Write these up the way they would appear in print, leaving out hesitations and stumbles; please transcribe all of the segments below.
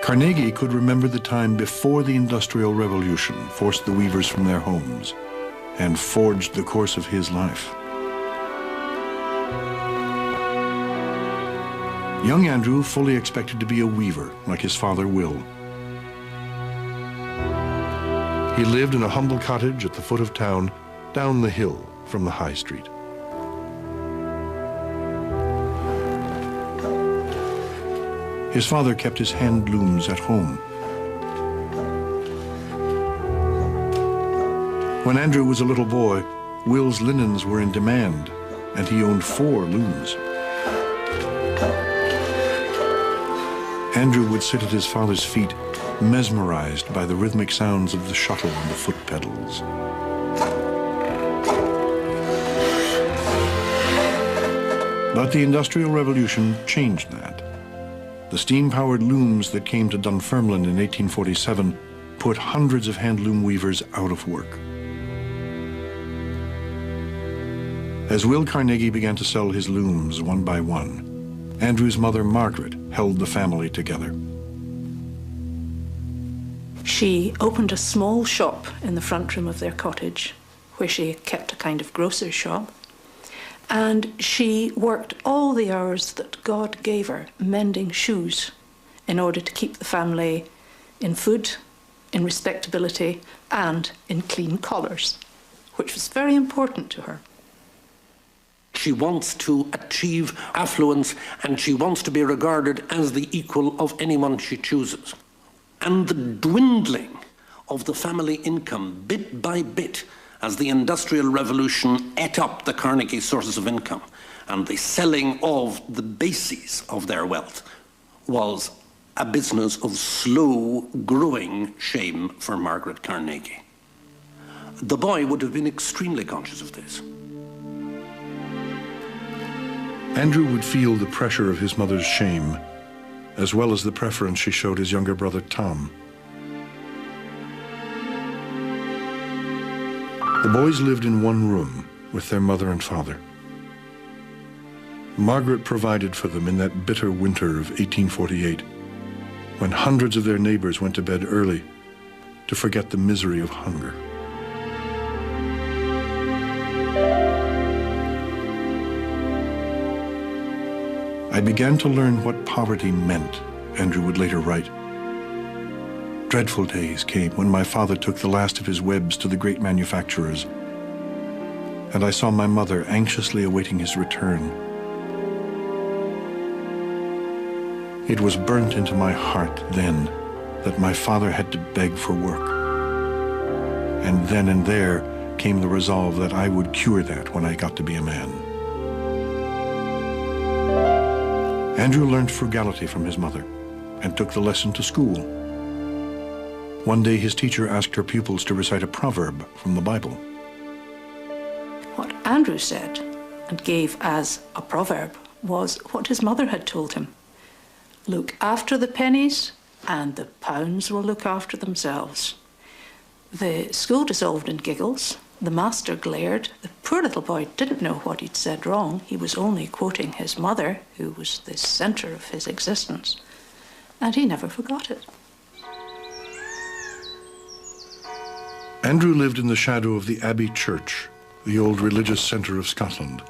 Carnegie could remember the time before the Industrial Revolution forced the weavers from their homes and forged the course of his life. Young Andrew fully expected to be a weaver like his father Will. He lived in a humble cottage at the foot of town, down the hill from the high street. His father kept his hand looms at home. When Andrew was a little boy, Will's linens were in demand, and he owned 4 looms. Andrew would sit at his father's feet, mesmerized by the rhythmic sounds of the shuttle and the foot pedals. But the Industrial Revolution changed that. The steam-powered looms that came to Dunfermline in 1847 put hundreds of hand-loom weavers out of work. As Will Carnegie began to sell his looms one by one, Andrew's mother, Margaret, held the family together. She opened a small shop in the front room of their cottage, where she kept a kind of grocer's shop. And she worked all the hours that God gave her mending shoes in order to keep the family in food, in respectability, and in clean collars, which was very important to her. She wants to achieve affluence, and she wants to be regarded as the equal of anyone she chooses. And the dwindling of the family income bit by bit as the Industrial Revolution ate up the Carnegie sources of income, and the selling of the bases of their wealth was a business of slow growing shame for Margaret Carnegie. The boy would have been extremely conscious of this. Andrew would feel the pressure of his mother's shame, as well as the preference she showed his younger brother Tom. The boys lived in one room with their mother and father. Margaret provided for them in that bitter winter of 1848, when hundreds of their neighbors went to bed early to forget the misery of hunger. I began to learn what poverty meant, Andrew would later write. Dreadful days came when my father took the last of his webs to the great manufacturers, and I saw my mother anxiously awaiting his return. It was burnt into my heart then that my father had to beg for work. And then and there came the resolve that I would cure that when I got to be a man. Andrew learned frugality from his mother and took the lesson to school. One day his teacher asked her pupils to recite a proverb from the Bible. What Andrew said and gave as a proverb was what his mother had told him. Look after the pennies and the pounds will look after themselves. The school dissolved in giggles. The master glared. The poor little boy didn't know what he'd said wrong. He was only quoting his mother, who was the centre of his existence. And he never forgot it. Andrew lived in the shadow of the Abbey Church, the old religious centre of Scotland.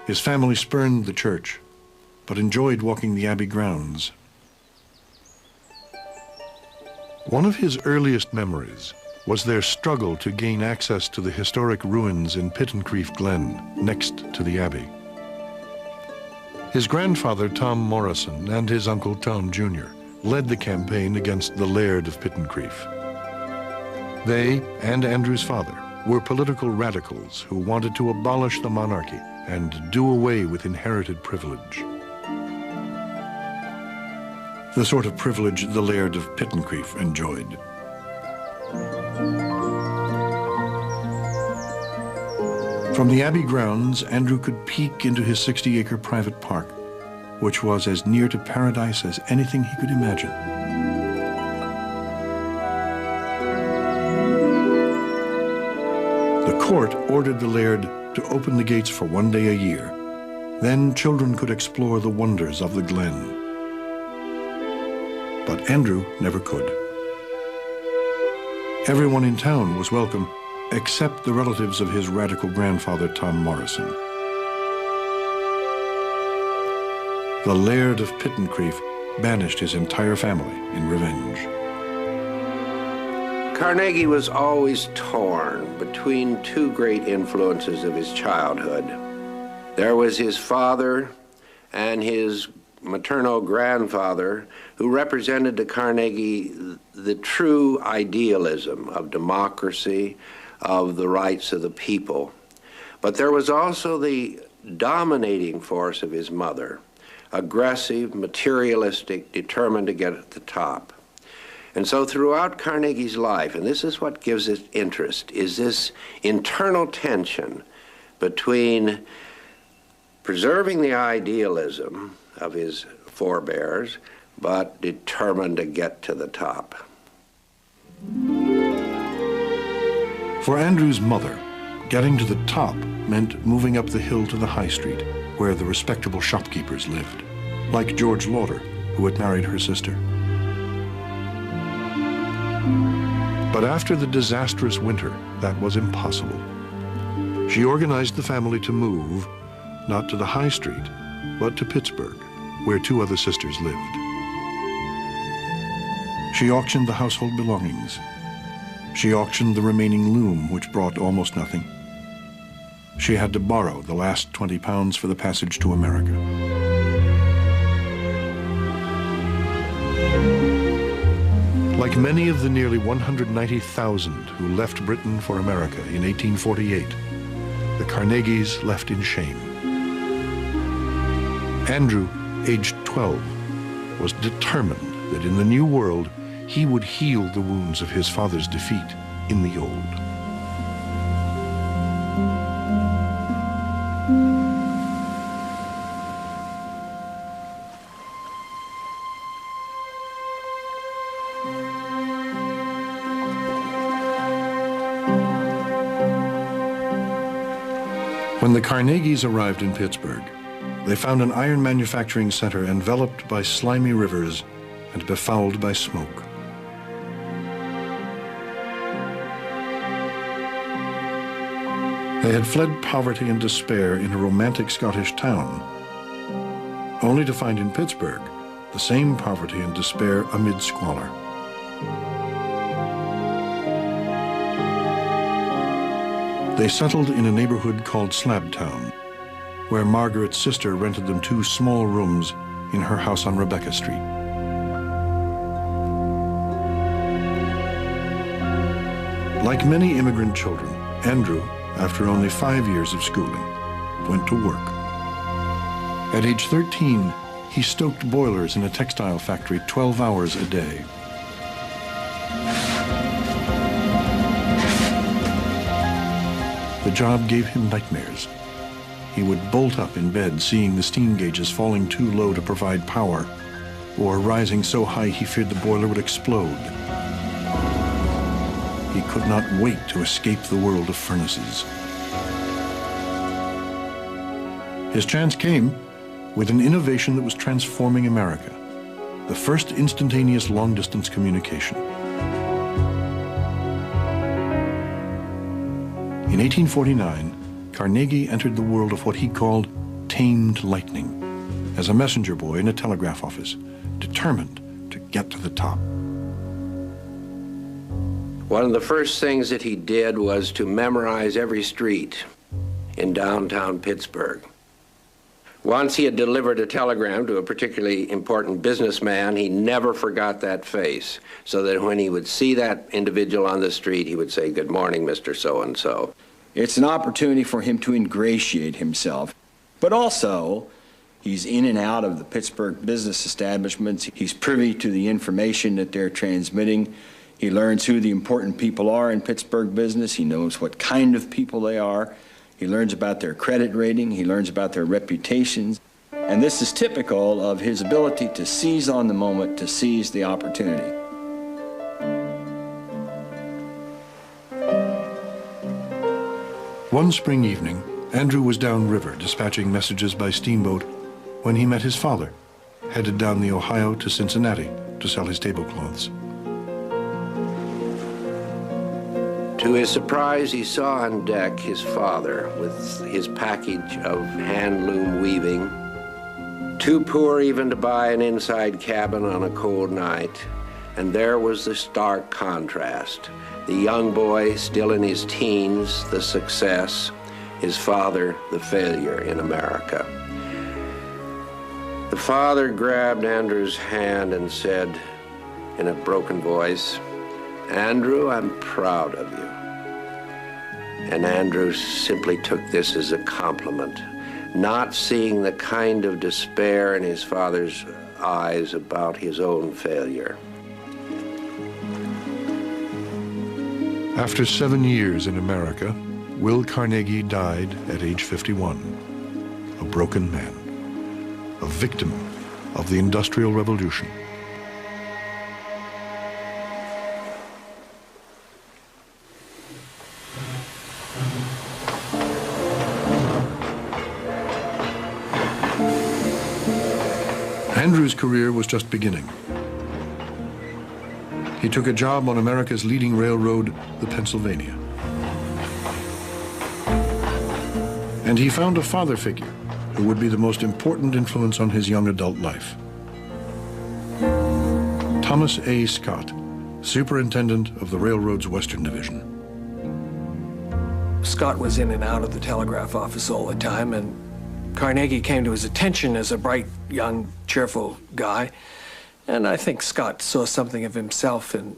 His family spurned the church, but enjoyed walking the Abbey grounds. One of his earliest memories was their struggle to gain access to the historic ruins in Pittencrieff Glen, next to the Abbey. His grandfather, Tom Morrison, and his uncle Tom Jr. led the campaign against the Laird of Pittencrieff. They, and Andrew's father, were political radicals who wanted to abolish the monarchy and do away with inherited privilege. The sort of privilege the Laird of Pittencrieff enjoyed. From the Abbey grounds, Andrew could peek into his 60-acre private park, which was as near to paradise as anything he could imagine. The court ordered the Laird to open the gates for one day a year. Then children could explore the wonders of the glen. but Andrew never could. Everyone in town was welcome, except the relatives of his radical grandfather, Tom Morrison. The Laird of Pittencrieff banished his entire family in revenge. Carnegie was always torn between two great influences of his childhood. There was his father and his maternal grandfather, who represented to Carnegie the true idealism of democracy, of the rights of the people. But there was also the dominating force of his mother, aggressive, materialistic, determined to get at the top. And so throughout Carnegie's life, and this is what gives it interest, is this internal tension between preserving the idealism of his forebears, but determined to get to the top. For Andrew's mother, getting to the top meant moving up the hill to the high street, where the respectable shopkeepers lived, like George Lauder, who had married her sister. But after the disastrous winter, that was impossible. She organized the family to move, not to the high street, but to Pittsburgh, where two other sisters lived. She auctioned the household belongings. She auctioned the remaining loom, which brought almost nothing. She had to borrow the last 20 pounds for the passage to America. Like many of the nearly 190,000 who left Britain for America in 1848, the Carnegies left in shame. Andrew, aged 12, was determined that in the new world he would heal the wounds of his father's defeat in the old. When the Carnegies arrived in Pittsburgh, they found an iron manufacturing center enveloped by slimy rivers and befouled by smoke. They had fled poverty and despair in a romantic Scottish town, only to find in Pittsburgh the same poverty and despair amid squalor. They settled in a neighborhood called Slabtown, where Margaret's sister rented them 2 small rooms in her house on Rebecca Street. Like many immigrant children, Andrew, after only 5 years of schooling, went to work. At age 13, he stoked boilers in a textile factory 12 hours a day. The job gave him nightmares. He would bolt up in bed, seeing the steam gauges falling too low to provide power, or rising so high he feared the boiler would explode. He could not wait to escape the world of furnaces. His chance came with an innovation that was transforming America, the first instantaneous long-distance communication. In 1849, Carnegie entered the world of what he called tamed lightning as a messenger boy in a telegraph office, determined to get to the top. One of the first things that he did was to memorize every street in downtown Pittsburgh. Once he had delivered a telegram to a particularly important businessman, he never forgot that face, so that when he would see that individual on the street, he would say, "Good morning, Mr. So-and-so." It's an opportunity for him to ingratiate himself, but also he's in and out of the Pittsburgh business establishments. He's privy to the information that they're transmitting. He learns who the important people are in Pittsburgh business. He knows what kind of people they are. He learns about their credit rating. He learns about their reputations. And this is typical of his ability to seize on the moment, to seize the opportunity. One spring evening, Andrew was downriver dispatching messages by steamboat when he met his father, headed down the Ohio to Cincinnati to sell his tablecloths. To his surprise, he saw on deck his father with his package of hand-loom weaving, too poor even to buy an inside cabin on a cold night. And there was the stark contrast. The young boy, still in his teens, the success, his father, the failure in America. The father grabbed Andrew's hand and said in a broken voice, "Andrew, I'm proud of you." And Andrew simply took this as a compliment, not seeing the kind of despair in his father's eyes about his own failure. After 7 years in America, Will Carnegie died at age 51, a broken man, a victim of the Industrial Revolution. Andrew's career was just beginning. He took a job on America's leading railroad, the Pennsylvania. And he found a father figure who would be the most important influence on his young adult life. Thomas A. Scott, superintendent of the railroad's Western Division. Scott was in and out of the telegraph office all the time, and Carnegie came to his attention as a bright, young, cheerful guy. And I think Scott saw something of himself in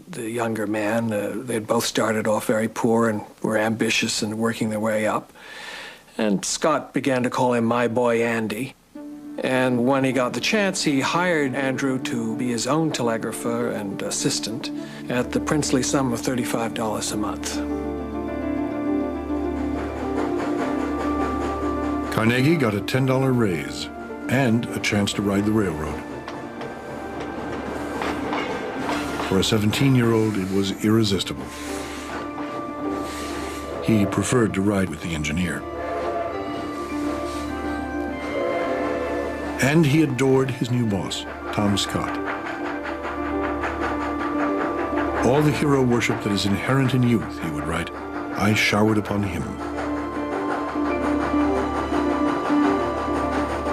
the younger man. They had both started off very poor and were ambitious and working their way up. And Scott began to call him my boy Andy. And when he got the chance, he hired Andrew to be his own telegrapher and assistant at the princely sum of $35 a month. Carnegie got a $10 raise and a chance to ride the railroad. For a 17-year-old, it was irresistible. He preferred to ride with the engineer. And he adored his new boss, Tom Scott. All the hero worship that is inherent in youth, he would write, I showered upon him.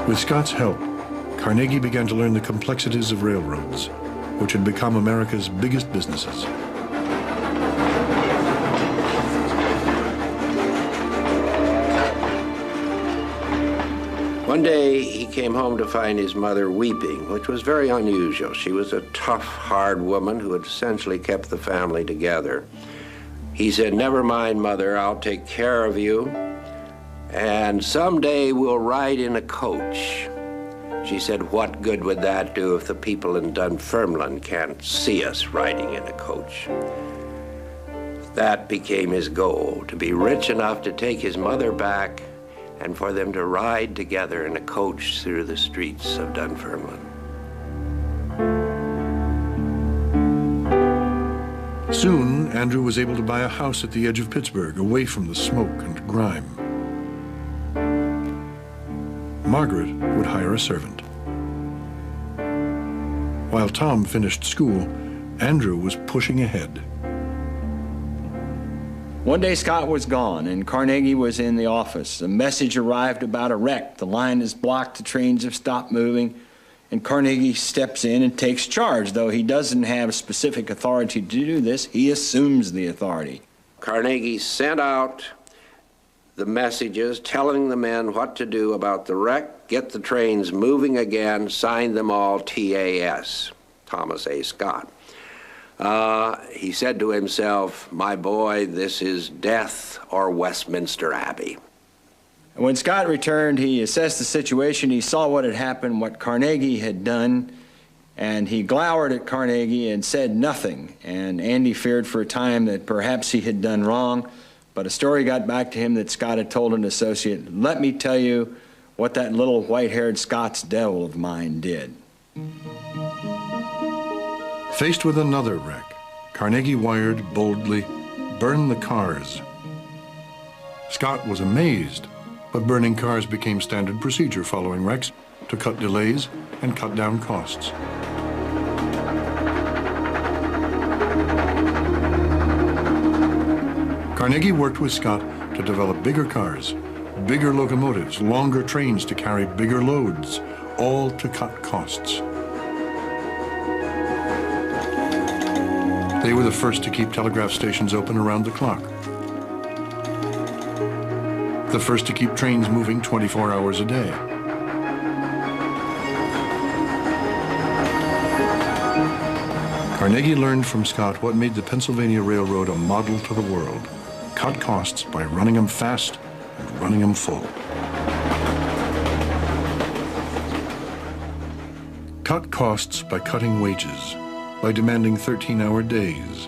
With Scott's help, Carnegie began to learn the complexities of railroads, which had become America's biggest businesses. One day, he came home to find his mother weeping, which was very unusual. She was a tough, hard woman who had essentially kept the family together. He said, "Never mind, Mother, I'll take care of you, and someday we'll ride in a coach." She said, "What good would that do if the people in Dunfermline can't see us riding in a coach?" That became his goal, to be rich enough to take his mother back and for them to ride together in a coach through the streets of Dunfermline. Soon, Andrew was able to buy a house at the edge of Pittsburgh, away from the smoke and grime. Margaret would hire a servant. While Tom finished school, Andrew was pushing ahead. One day Scott was gone and Carnegie was in the office. A message arrived about a wreck. The line is blocked, the trains have stopped moving, and Carnegie steps in and takes charge. Though he doesn't have specific authority to do this, he assumes the authority. Carnegie sent out the messages telling the men what to do about the wreck, get the trains moving again, signed them all TAS, Thomas A. Scott. He said to himself, "My boy, this is death or Westminster Abbey." When Scott returned, he assessed the situation. He saw what had happened, what Carnegie had done, and he glowered at Carnegie and said nothing. And Andy feared for a time that perhaps he had done wrong, but a story got back to him that Scott had told an associate, "Let me tell you what that little white-haired Scots devil of mine did." Faced with another wreck, Carnegie wired boldly, "Burn the cars." Scott was amazed, but burning cars became standard procedure following wrecks to cut delays and cut down costs. Carnegie worked with Scott to develop bigger cars, bigger locomotives, longer trains to carry bigger loads, all to cut costs. They were the first to keep telegraph stations open around the clock. The first to keep trains moving 24 hours a day. Carnegie learned from Scott what made the Pennsylvania Railroad a model to the world. Cut costs by running them fast and running them full. Cut costs by cutting wages, by demanding 13-hour days,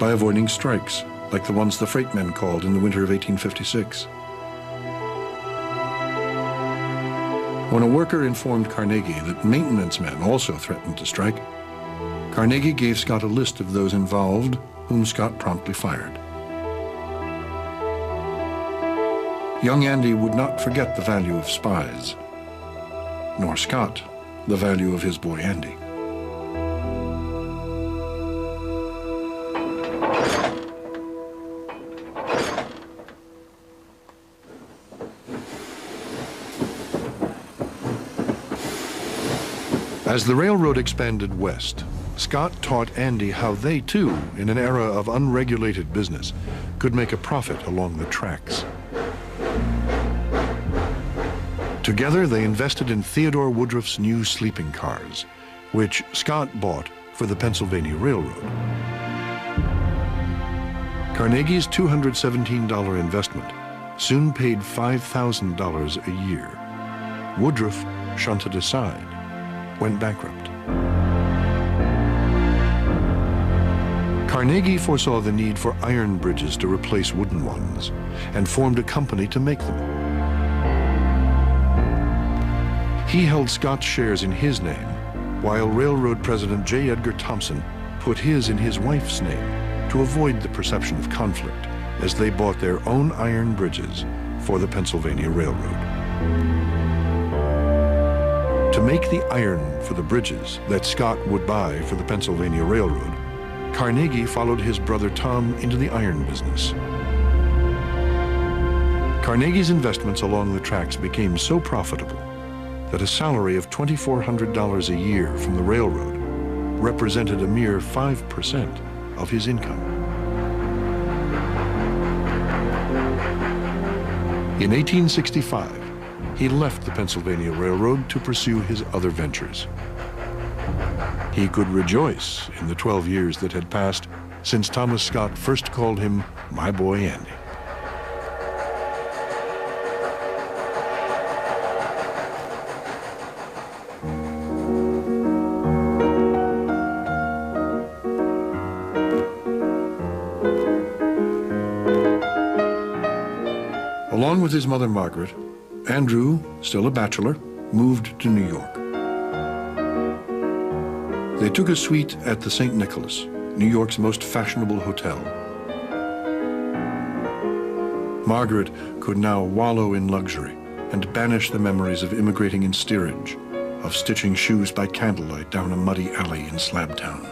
by avoiding strikes like the ones the freight men called in the winter of 1856. When a worker informed Carnegie that maintenance men also threatened to strike, Carnegie gave Scott a list of those involved, whom Scott promptly fired. Young Andy would not forget the value of spies, nor Scott the value of his boy Andy. As the railroad expanded west, Scott taught Andy how they too, in an era of unregulated business, could make a profit along the tracks. Together, they invested in Theodore Woodruff's new sleeping cars, which Scott bought for the Pennsylvania Railroad. Carnegie's $217 investment soon paid $5,000 a year. Woodruff shunted aside, went bankrupt. Carnegie foresaw the need for iron bridges to replace wooden ones and formed a company to make them. He held Scott's shares in his name, while Railroad President J. Edgar Thompson put his in his wife's name to avoid the perception of conflict as they bought their own iron bridges for the Pennsylvania Railroad. To make the iron for the bridges that Scott would buy for the Pennsylvania Railroad, Carnegie followed his brother Tom into the iron business. Carnegie's investments along the tracks became so profitable that a salary of $2,400 a year from the railroad represented a mere 5% of his income. In 1865, he left the Pennsylvania Railroad to pursue his other ventures. He could rejoice in the 12 years that had passed since Thomas Scott first called him my boy Andy. Along with his mother Margaret, Andrew, still a bachelor, moved to New York. They took a suite at the St. Nicholas, New York's most fashionable hotel. Margaret could now wallow in luxury and banish the memories of immigrating in steerage, of stitching shoes by candlelight down a muddy alley in Slabtown.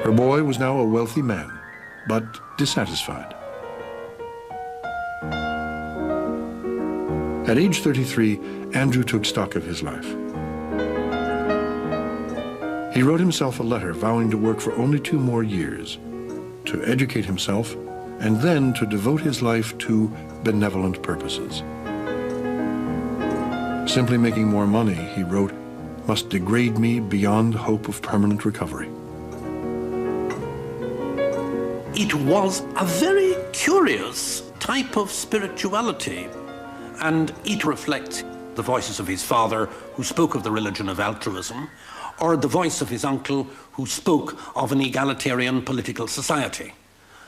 Her boy was now a wealthy man, but dissatisfied. At age 33, Andrew took stock of his life. He wrote himself a letter vowing to work for only 2 more years, to educate himself, and then to devote his life to benevolent purposes. Simply making more money, he wrote, must degrade me beyond hope of permanent recovery. It was a very curious type of spirituality, and it reflects the voices of his father, who spoke of the religion of altruism, or the voice of his uncle, who spoke of an egalitarian political society,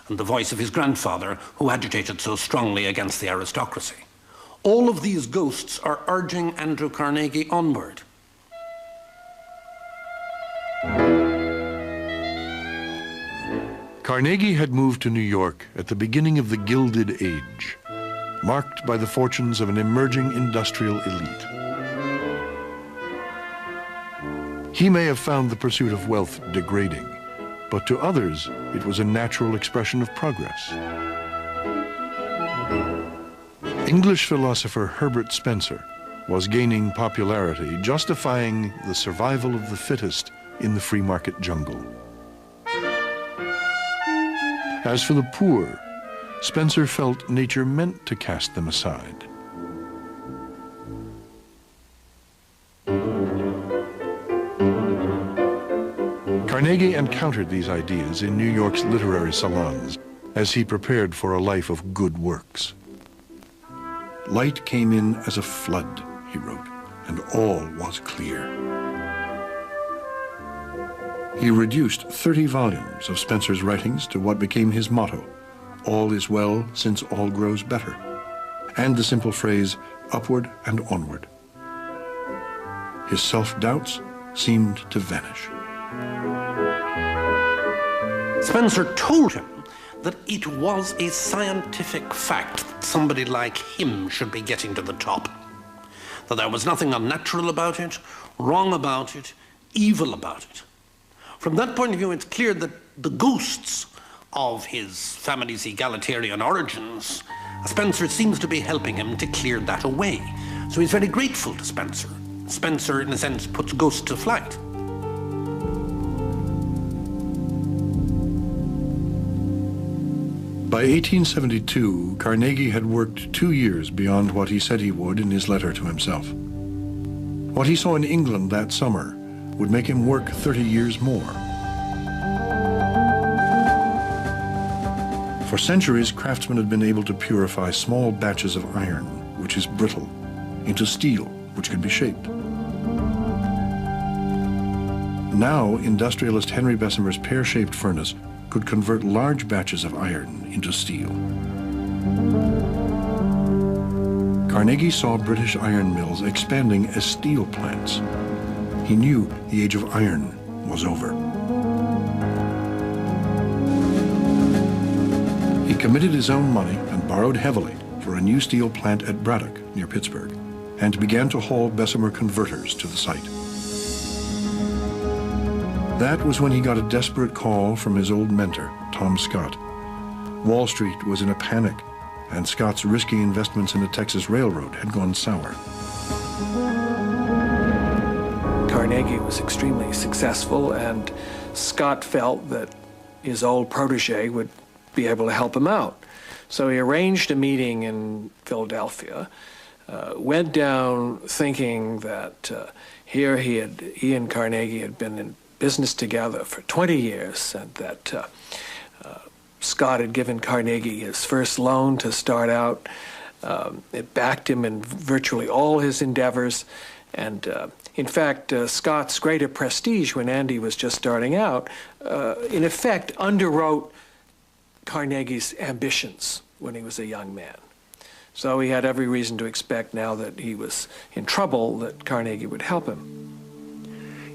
and the voice of his grandfather, who agitated so strongly against the aristocracy. All of these ghosts are urging Andrew Carnegie onward. Carnegie had moved to New York at the beginning of the Gilded Age, marked by the fortunes of an emerging industrial elite. He may have found the pursuit of wealth degrading, but to others it was a natural expression of progress. English philosopher Herbert Spencer was gaining popularity, justifying the survival of the fittest in the free market jungle. As for the poor, Spencer felt nature meant to cast them aside. Carnegie encountered these ideas in New York's literary salons as he prepared for a life of good works. Light came in as a flood, he wrote, and all was clear. He reduced 30 volumes of Spencer's writings to what became his motto, "All is well since all grows better," and the simple phrase, "upward and onward." His self-doubts seemed to vanish. Spencer told him that it was a scientific fact that somebody like him should be getting to the top, that there was nothing unnatural about it, wrong about it, evil about it. From that point of view, it's clear that the ghosts of his family's egalitarian origins, Spencer seems to be helping him to clear that away. So he's very grateful to Spencer. Spencer, in a sense, puts ghosts to flight. By 1872, Carnegie had worked 2 years beyond what he said he would in his letter to himself. What he saw in England that summer would make him work 30 years more. For centuries, craftsmen had been able to purify small batches of iron, which is brittle, into steel, which could be shaped. Now, industrialist Henry Bessemer's pear-shaped furnace could convert large batches of iron into steel. Carnegie saw British iron mills expanding as steel plants. He knew the age of iron was over. He committed his own money and borrowed heavily for a new steel plant at Braddock, near Pittsburgh, and began to haul Bessemer converters to the site. That was when he got a desperate call from his old mentor, Tom Scott. Wall Street was in a panic, and Scott's risky investments in the Texas Railroad had gone sour. Carnegie was extremely successful, and Scott felt that his old protege would be able to help him out. So he arranged a meeting in Philadelphia, went down thinking that here he and Carnegie had been in business together for 20 years, and that Scott had given Carnegie his first loan to start out. It backed him in virtually all his endeavors, and in fact, Scott's greater prestige when Andy was just starting out, in effect, underwrote Carnegie's ambitions when he was a young man. So he had every reason to expect now that he was in trouble that Carnegie would help him.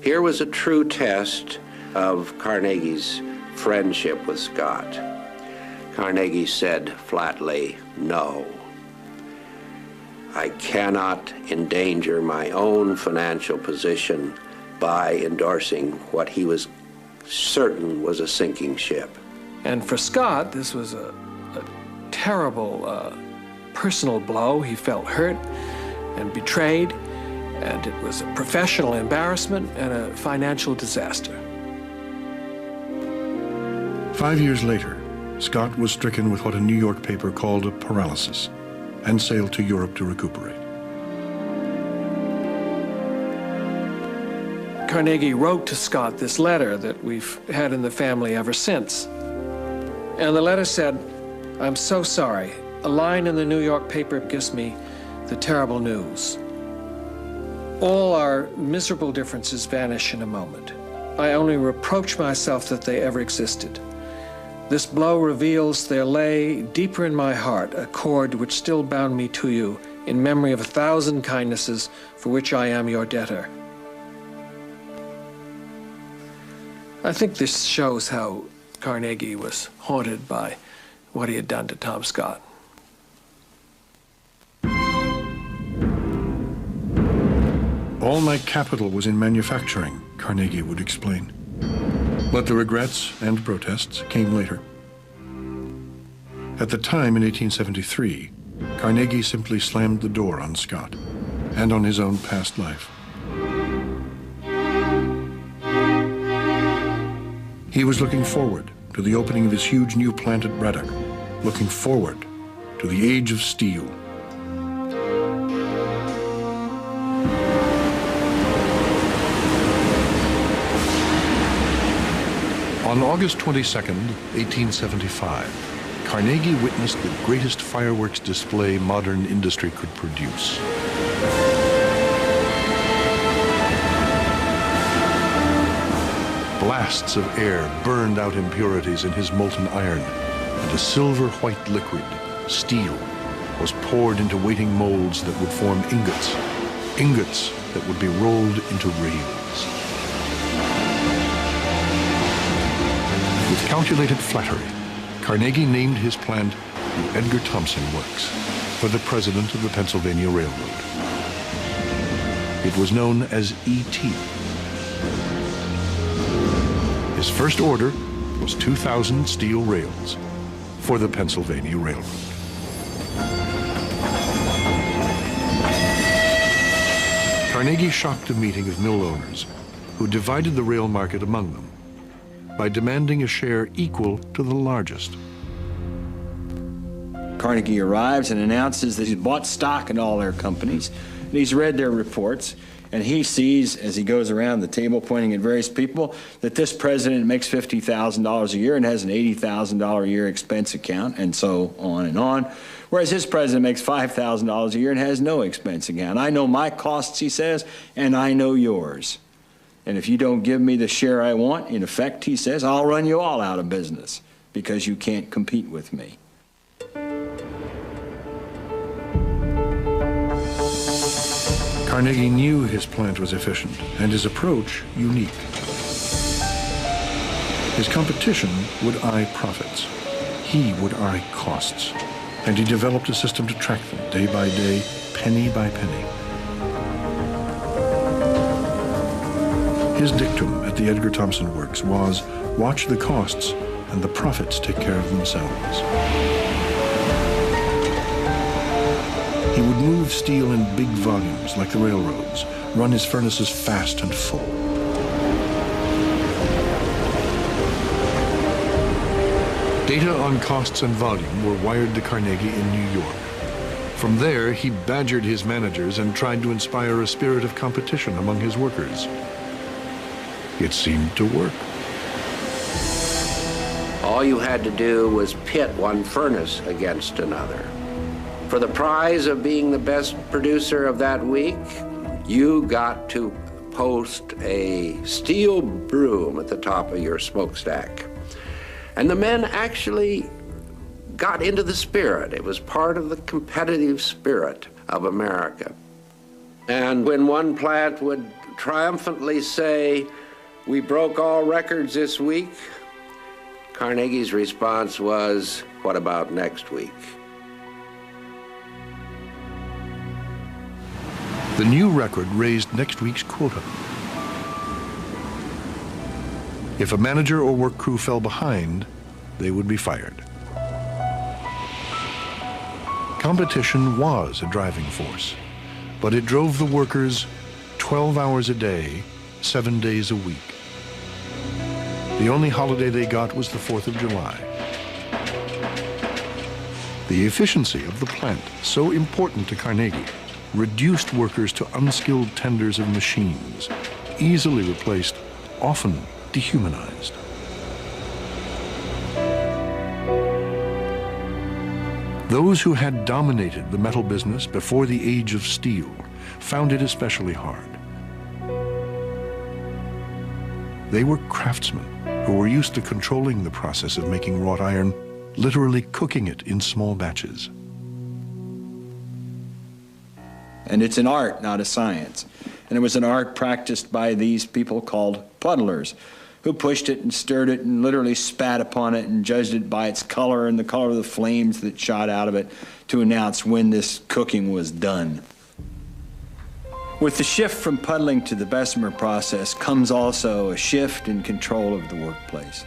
Here was a true test of Carnegie's friendship with Scott. Carnegie said flatly, "No. I cannot endanger my own financial position by endorsing what he was certain was a sinking ship." And for Scott, this was a terrible personal blow. He felt hurt and betrayed, and it was a professional embarrassment and a financial disaster. 5 years later, Scott was stricken with what a New York paper called a paralysis and sailed to Europe to recuperate. Carnegie wrote to Scott this letter that we've had in the family ever since. And the letter said, "I'm so sorry. A line in the New York paper gives me the terrible news. All our miserable differences vanish in a moment. I only reproach myself that they ever existed. This blow reveals there lay deeper in my heart a cord which still bound me to you in memory of 1,000 kindnesses for which I am your debtor." I think this shows how Carnegie was haunted by what he had done to Tom Scott. All my capital was in manufacturing, Carnegie would explain. But the regrets and protests came later. At the time, in 1873, Carnegie simply slammed the door on Scott and on his own past life. He was looking forward to the opening of his huge new plant at Braddock, looking forward to the age of steel. On August 22nd, 1875, Carnegie witnessed the greatest fireworks display modern industry could produce. Blasts of air burned out impurities in his molten iron, and a silver-white liquid, steel, was poured into waiting molds that would form ingots, ingots that would be rolled into rails. With calculated flattery, Carnegie named his plant the Edgar Thomson Works for the president of the Pennsylvania Railroad. It was known as E.T. His first order was 2,000 steel rails for the Pennsylvania Railroad. Carnegie shocked a meeting of mill owners who divided the rail market among them by demanding a share equal to the largest. Carnegie arrives and announces that he's bought stock in all their companies, and he's read their reports, and he sees, as he goes around the table pointing at various people, that this president makes $50,000 a year and has an $80,000 a year expense account, and so on, whereas his president makes $5,000 a year and has no expense account. I know my costs, he says, and I know yours. And if you don't give me the share I want, in effect, he says, I'll run you all out of business because you can't compete with me. Carnegie knew his plant was efficient and his approach unique. His competition would eye profits. He would eye costs. And he developed a system to track them day by day, penny by penny. His dictum at the Edgar Thomson Works was, watch the costs and the profits take care of themselves. He would move steel in big volumes like the railroads, run his furnaces fast and full. Data on costs and volume were wired to Carnegie in New York. From there, he badgered his managers and tried to inspire a spirit of competition among his workers. It seemed to work. All you had to do was pit one furnace against another. For the prize of being the best producer of that week, you got to post a steel broom at the top of your smokestack. And the men actually got into the spirit. It was part of the competitive spirit of America. And when one plant would triumphantly say, "We broke all records this week," Carnegie's response was, "What about next week?" The new record raised next week's quota. If a manager or work crew fell behind, they would be fired. Competition was a driving force, but it drove the workers 12 hours a day, 7 days a week. The only holiday they got was the 4th of July. The efficiency of the plant, so important to Carnegie, reduced workers to unskilled tenders of machines, easily replaced, often dehumanized. Those who had dominated the metal business before the age of steel found it especially hard. They were craftsmen who were used to controlling the process of making wrought iron, literally cooking it in small batches. And it's an art, not a science. And it was an art practiced by these people called puddlers, who pushed it and stirred it and literally spat upon it and judged it by its color and the color of the flames that shot out of it to announce when this cooking was done. With the shift from puddling to the Bessemer process comes also a shift in control of the workplace.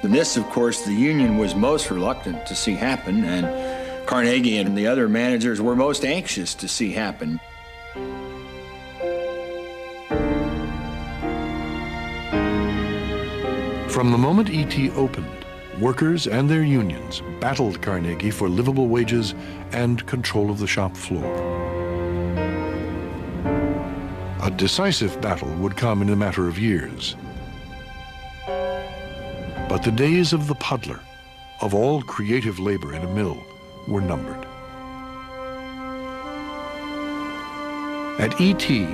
And this, of course, the union was most reluctant to see happen, and Carnegie and the other managers were most anxious to see happen. From the moment E.T. opened, workers and their unions battled Carnegie for livable wages and control of the shop floor. A decisive battle would come in a matter of years. But the days of the puddler, of all creative labor in a mill, were numbered. At E.T.,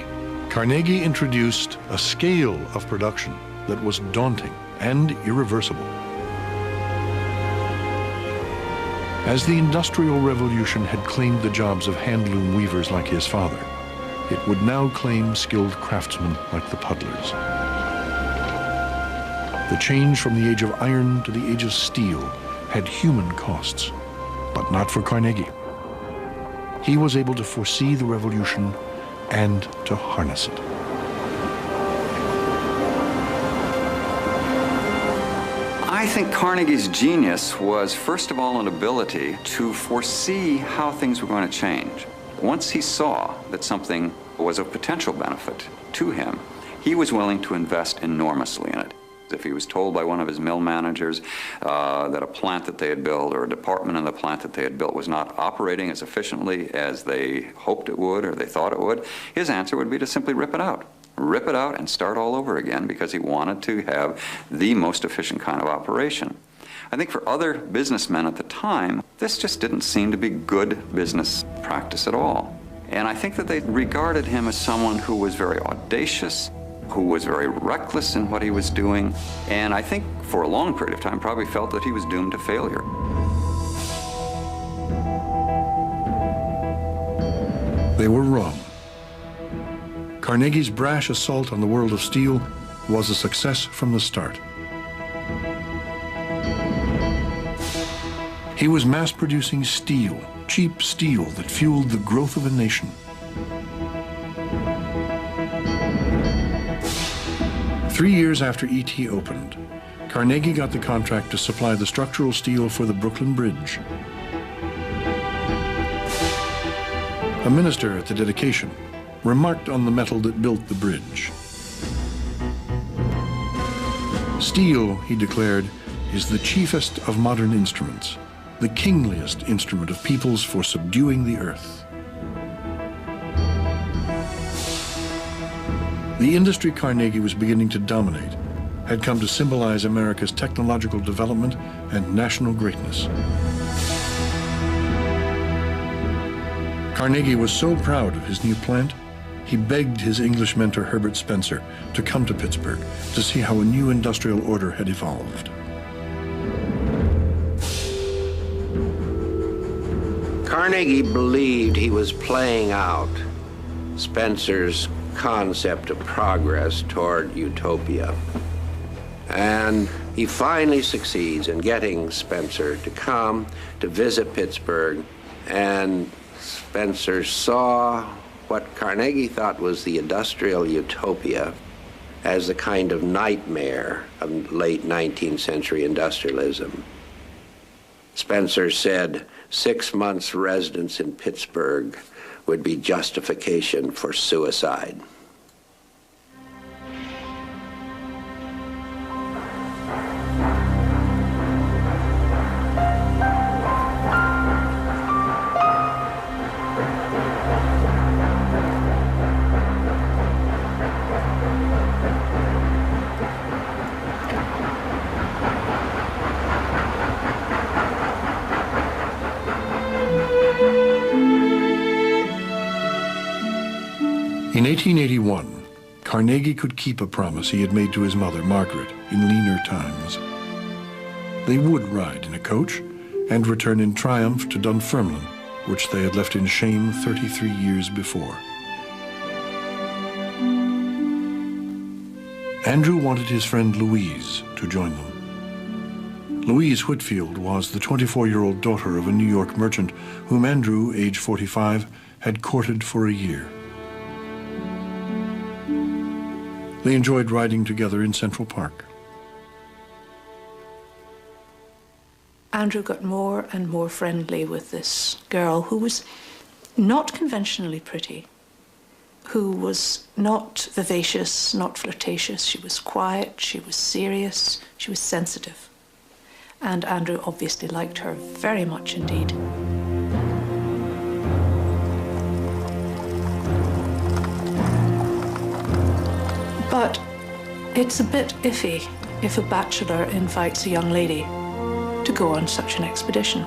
Carnegie introduced a scale of production that was daunting and irreversible. As the Industrial Revolution had claimed the jobs of handloom weavers like his father, it would now claim skilled craftsmen like the puddlers. The change from the age of iron to the age of steel had human costs, but not for Carnegie. He was able to foresee the revolution and to harness it. I think Carnegie's genius was, first of all, an ability to foresee how things were going to change. Once he saw that something was of potential benefit to him, he was willing to invest enormously in it. If he was told by one of his mill managers that a plant that they had built or a department in the plant that they had built was not operating as efficiently as they hoped it would or they thought it would, his answer would be to simply rip it out. Rip it out and start all over again, because he wanted to have the most efficient kind of operation. I think for other businessmen at the time, this just didn't seem to be good business practice at all. And I think that they regarded him as someone who was very audacious, who was very reckless in what he was doing, and I think for a long period of time probably felt that he was doomed to failure. They were wrong. Carnegie's brash assault on the world of steel was a success from the start. He was mass-producing steel, cheap steel that fueled the growth of a nation. Three years after E.T. opened, Carnegie got the contract to supply the structural steel for the Brooklyn Bridge. A minister at the dedication remarked on the metal that built the bridge. Steel, he declared, is the chiefest of modern instruments, the kingliest instrument of peoples for subduing the earth. The industry Carnegie was beginning to dominate had come to symbolize America's technological development and national greatness. Carnegie was so proud of his new plant, he begged his English mentor Herbert Spencer to come to Pittsburgh to see how a new industrial order had evolved. Carnegie believed he was playing out Spencer's concept of progress toward utopia. And he finally succeeds in getting Spencer to come to visit Pittsburgh, and Spencer saw what Carnegie thought was the industrial utopia as the kind of nightmare of late 19th century industrialism. Spencer said 6 months residence in Pittsburgh would be justification for suicide. In 1881, Carnegie could keep a promise he had made to his mother, Margaret, in leaner times. They would ride in a coach and return in triumph to Dunfermline, which they had left in shame 33 years before. Andrew wanted his friend Louise to join them. Louise Whitfield was the 24-year-old daughter of a New York merchant whom Andrew, age 45, had courted for a year. They enjoyed riding together in Central Park. Andrew got more and more friendly with this girl who was not conventionally pretty, who was not vivacious, not flirtatious. She was quiet, she was serious, she was sensitive. And Andrew obviously liked her very much indeed. But it's a bit iffy if a bachelor invites a young lady to go on such an expedition.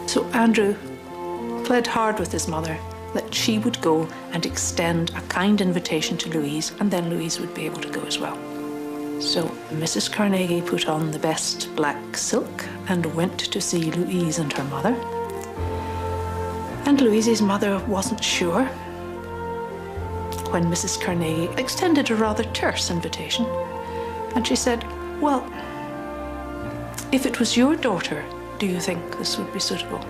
So Andrew pled hard with his mother that she would go and extend a kind invitation to Louise, and then Louise would be able to go as well. So Mrs. Carnegie put on the best black silk and went to see Louise and her mother. And Louise's mother wasn't sure when Mrs. Carnegie extended a rather terse invitation. And she said, "Well, if it was your daughter, do you think this would be suitable?"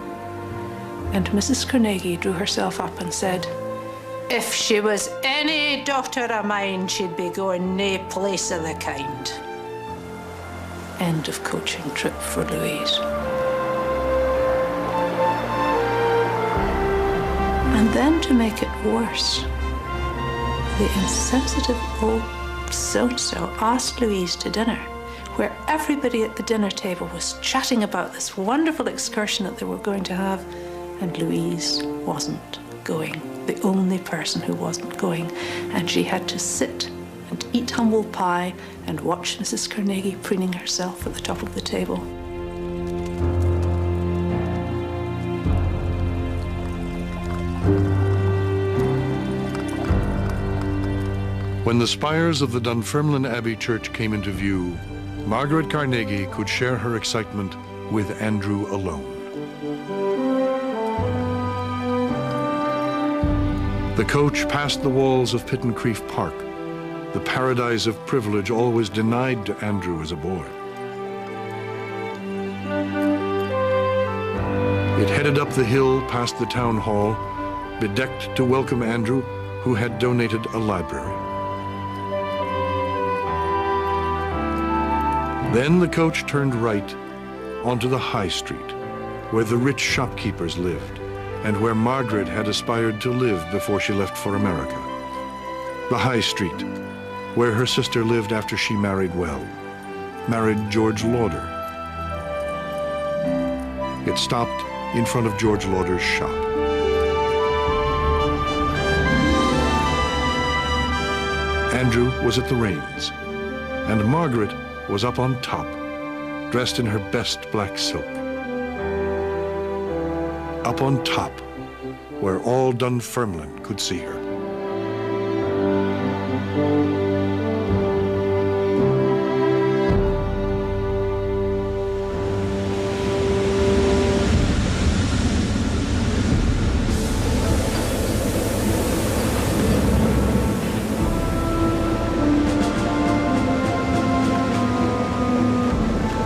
And Mrs. Carnegie drew herself up and said, "If she was any daughter of mine, she'd be going nae place of the kind." End of coaching trip for Louise. And then to make it worse, the insensitive old so-and-so asked Louise to dinner, where everybody at the dinner table was chatting about this wonderful excursion that they were going to have, and Louise wasn't going, the only person who wasn't going, and she had to sit and eat humble pie and watch Mrs. Carnegie preening herself at the top of the table. When the spires of the Dunfermline Abbey Church came into view, Margaret Carnegie could share her excitement with Andrew alone. The coach passed the walls of Pittencrieff Park, the paradise of privilege always denied to Andrew as a boy. It headed up the hill past the town hall, bedecked to welcome Andrew, who had donated a library. Then the coach turned right onto the High Street, where the rich shopkeepers lived, and where Margaret had aspired to live before she left for America. The High Street, where her sister lived after she married well, married George Lauder. It stopped in front of George Lauder's shop. Andrew was at the reins, and Margaret was up on top, dressed in her best black silk. Up on top, where all Dunfermline could see her.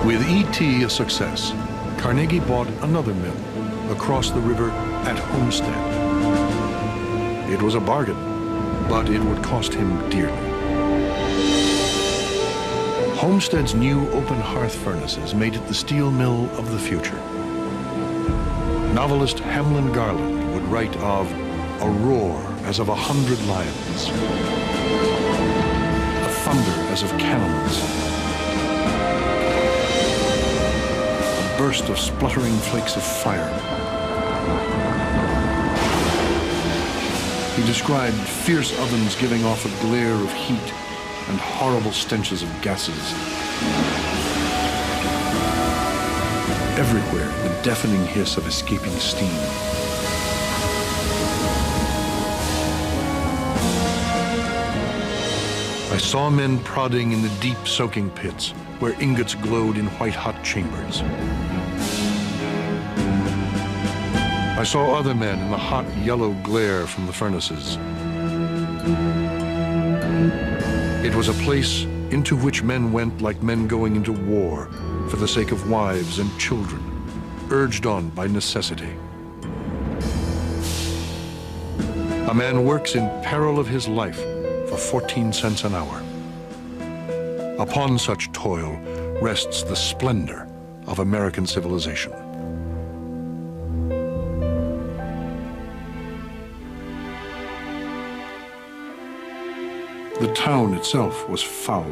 With E.T. a success, Carnegie bought another mill across the river at Homestead. It was a bargain, but it would cost him dearly. Homestead's new open hearth furnaces made it the steel mill of the future. Novelist Hamlin Garland would write of a roar as of 100 lions, a thunder as of cannons, burst of spluttering flakes of fire. He described fierce ovens giving off a glare of heat and horrible stenches of gases. Everywhere, the deafening hiss of escaping steam. I saw men prodding in the deep soaking pits, where ingots glowed in white-hot chambers. I saw other men in the hot yellow glare from the furnaces. It was a place into which men went like men going into war for the sake of wives and children, urged on by necessity. A man works in peril of his life for 14 cents an hour. Upon such toil rests the splendor of American civilization. The town itself was foul.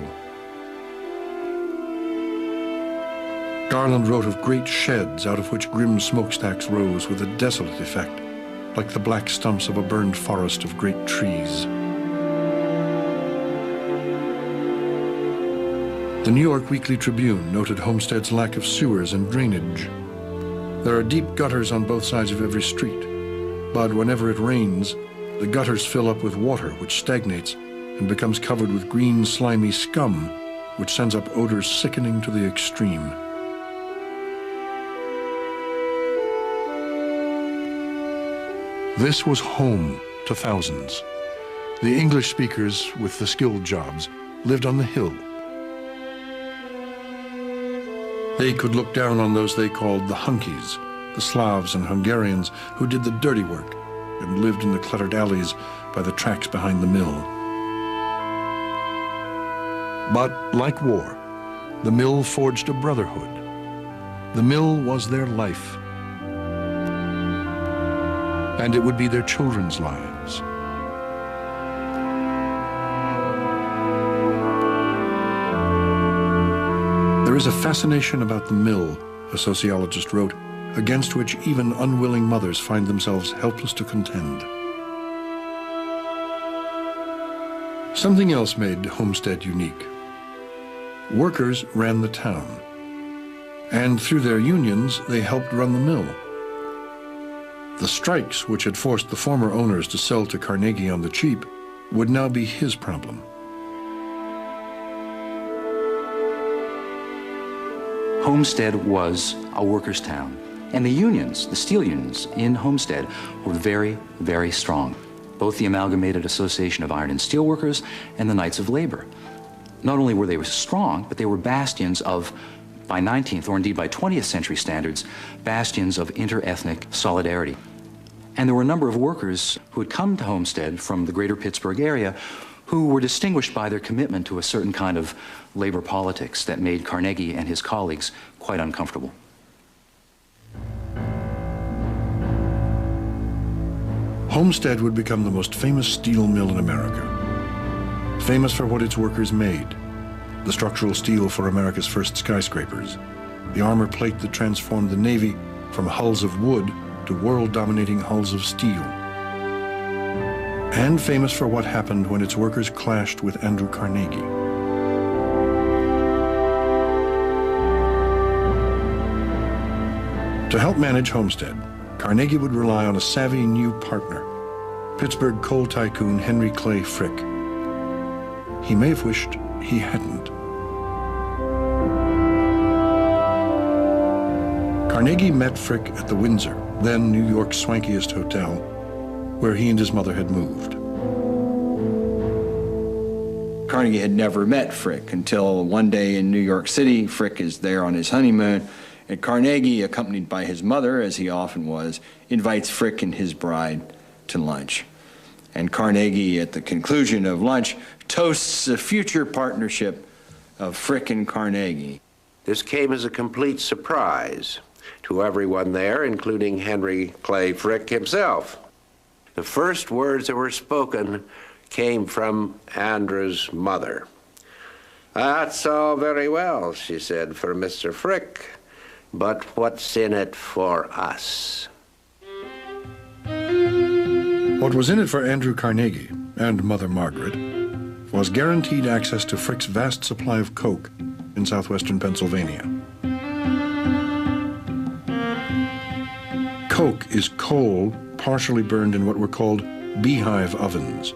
Garland wrote of great sheds out of which grim smokestacks rose with a desolate effect, like the black stumps of a burned forest of great trees. The New York Weekly Tribune noted Homestead's lack of sewers and drainage. There are deep gutters on both sides of every street, but whenever it rains, the gutters fill up with water which stagnates and becomes covered with green, slimy scum, which sends up odors sickening to the extreme. This was home to thousands. The English speakers with the skilled jobs lived on the hill. They could look down on those they called the hunkies, the Slavs and Hungarians who did the dirty work and lived in the cluttered alleys by the tracks behind the mill. But like war, the mill forged a brotherhood. The mill was their life, and it would be their children's lives. There is a fascination about the mill, a sociologist wrote, against which even unwilling mothers find themselves helpless to contend. Something else made Homestead unique. Workers ran the town, and through their unions, they helped run the mill. The strikes, which had forced the former owners to sell to Carnegie on the cheap, would now be his problem. Homestead was a workers' town, and the unions, the steel unions in Homestead, were very, very strong. Both the Amalgamated Association of Iron and Steel Workers and the Knights of Labor. Not only were they strong, but they were bastions of, by 19th or indeed by 20th century standards, bastions of inter-ethnic solidarity. And there were a number of workers who had come to Homestead from the greater Pittsburgh area who were distinguished by their commitment to a certain kind of labor politics that made Carnegie and his colleagues quite uncomfortable. Homestead would become the most famous steel mill in America. Famous for what its workers made: the structural steel for America's first skyscrapers, the armor plate that transformed the Navy from hulls of wood to world-dominating hulls of steel, and famous for what happened when its workers clashed with Andrew Carnegie. To help manage Homestead, Carnegie would rely on a savvy new partner, Pittsburgh coal tycoon Henry Clay Frick. He may have wished he hadn't. Carnegie met Frick at the Windsor, then New York's swankiest hotel, where he and his mother had moved. Carnegie had never met Frick until one day in New York City. Frick is there on his honeymoon, and Carnegie, accompanied by his mother, as he often was, invites Frick and his bride to lunch. And Carnegie, at the conclusion of lunch, toasts a future partnership of Frick and Carnegie. This came as a complete surprise to everyone there, including Henry Clay Frick himself. The first words that were spoken came from Andrew's mother. "That's all very well," she said, "for Mr. Frick, but what's in it for us?" What was in it for Andrew Carnegie and Mother Margaret was guaranteed access to Frick's vast supply of coke in southwestern Pennsylvania. Coke is coal partially burned in what were called beehive ovens.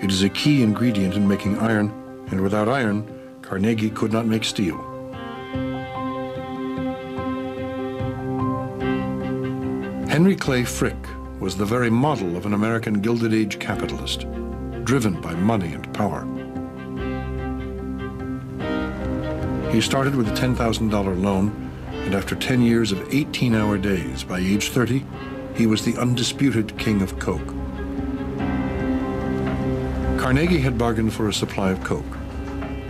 It is a key ingredient in making iron, and without iron, Carnegie could not make steel. Henry Clay Frick was the very model of an American Gilded Age capitalist, driven by money and power. He started with a $10,000 loan, and after 10 years of 18-hour days, by age 30, he was the undisputed king of coke. Carnegie had bargained for a supply of coke.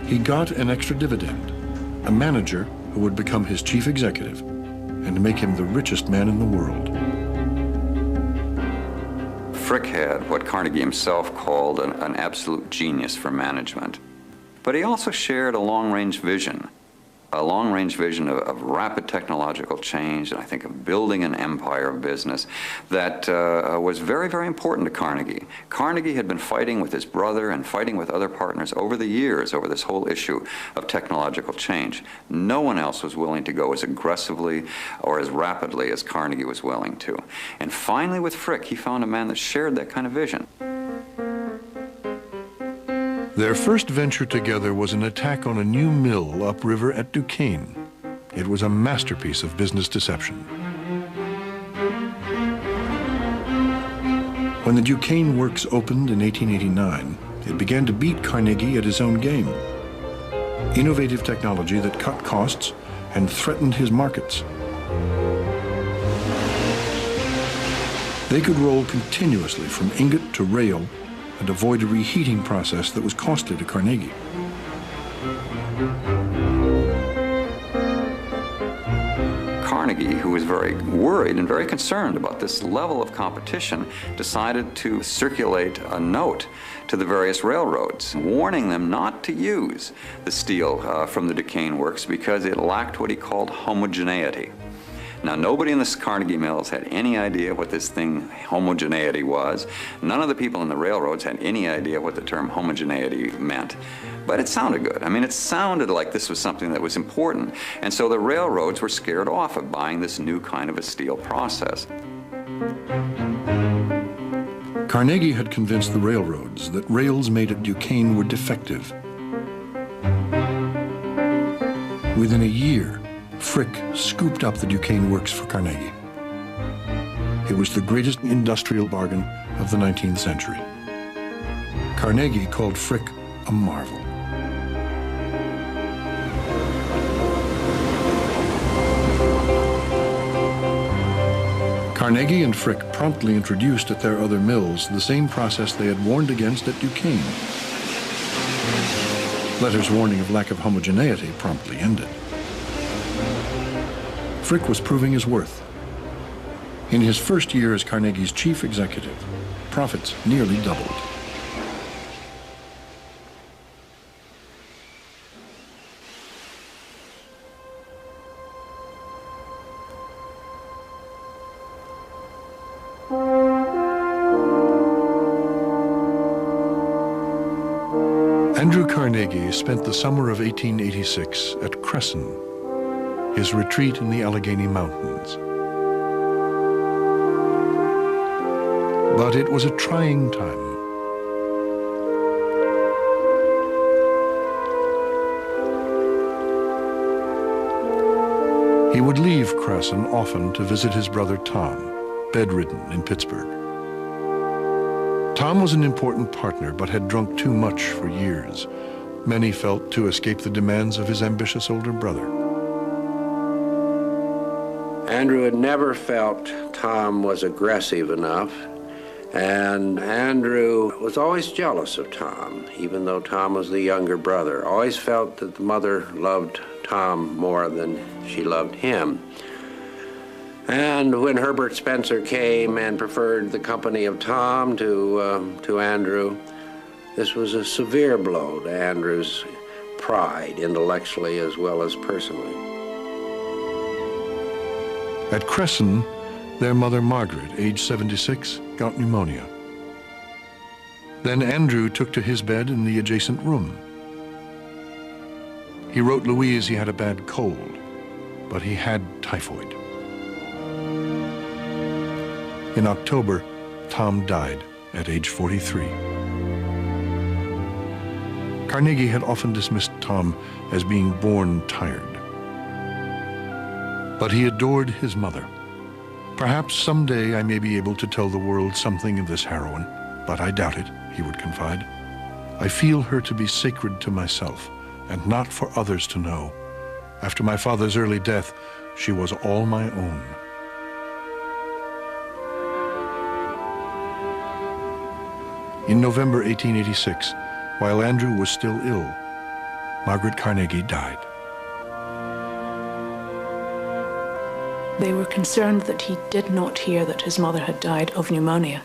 He got an extra dividend, a manager who would become his chief executive and make him the richest man in the world. Frick had what Carnegie himself called an absolute genius for management. But he also shared a long-range vision of rapid technological change, and I think of building an empire of business that was very, very important to Carnegie. Carnegie had been fighting with his brother and fighting with other partners over the years over this whole issue of technological change. No one else was willing to go as aggressively or as rapidly as Carnegie was willing to. And finally with Frick, he found a man that shared that kind of vision. Their first venture together was an attack on a new mill upriver at Duquesne. It was a masterpiece of business deception. When the Duquesne Works opened in 1889, it began to beat Carnegie at his own game. Innovative technology that cut costs and threatened his markets. They could roll continuously from ingot to rail and avoid a reheating process that was costly to Carnegie. Carnegie, who was very worried and very concerned about this level of competition, decided to circulate a note to the various railroads, warning them not to use the steel from the Duquesne Works because it lacked what he called homogeneity. Now, nobody in the Carnegie Mills had any idea what this thing, homogeneity, was. None of the people in the railroads had any idea what the term homogeneity meant. But it sounded good. I mean, it sounded like this was something that was important. And so the railroads were scared off of buying this new kind of a steel process. Carnegie had convinced the railroads that rails made at Duquesne were defective. Within a year, Frick scooped up the Duquesne Works for Carnegie. It was the greatest industrial bargain of the 19th century. Carnegie called Frick a marvel. Carnegie and Frick promptly introduced at their other mills the same process they had warned against at Duquesne. Letters warning of lack of homogeneity promptly ended. Frick was proving his worth. In his first year as Carnegie's chief executive, profits nearly doubled. Andrew Carnegie spent the summer of 1886 at Cresson, his retreat in the Allegheny Mountains. But it was a trying time. He would leave Cresson often to visit his brother Tom, bedridden in Pittsburgh. Tom was an important partner, but had drunk too much for years. Many felt to escape the demands of his ambitious older brother. Andrew had never felt Tom was aggressive enough, and Andrew was always jealous of Tom, even though Tom was the younger brother. Always felt that the mother loved Tom more than she loved him. And when Herbert Spencer came and preferred the company of Tom to Andrew, this was a severe blow to Andrew's pride, intellectually as well as personally. At Cresson, their mother Margaret, age 76, got pneumonia. Then Andrew took to his bed in the adjacent room. He wrote Louise he had a bad cold, but he had typhoid. In October, Tom died at age 43. Carnegie had often dismissed Tom as being born tired. But he adored his mother. Perhaps someday I may be able to tell the world something of this heroine, but I doubt it, he would confide. I feel her to be sacred to myself, and not for others to know. After my father's early death, she was all my own. In November 1886, while Andrew was still ill, Margaret Carnegie died. They were concerned that he did not hear that his mother had died of pneumonia,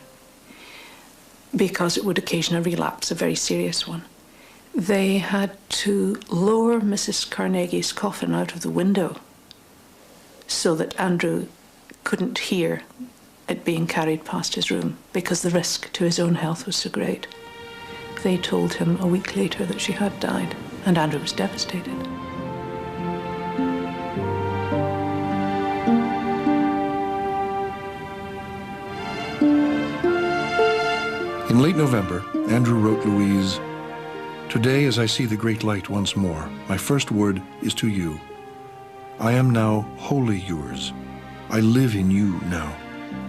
because it would occasion a relapse, a very serious one. They had to lower Mrs. Carnegie's coffin out of the window so that Andrew couldn't hear it being carried past his room, because the risk to his own health was so great. They told him a week later that she had died, and Andrew was devastated. In late November, Andrew wrote Louise, "Today, as I see the great light once more, my first word is to you. I am now wholly yours. I live in you now.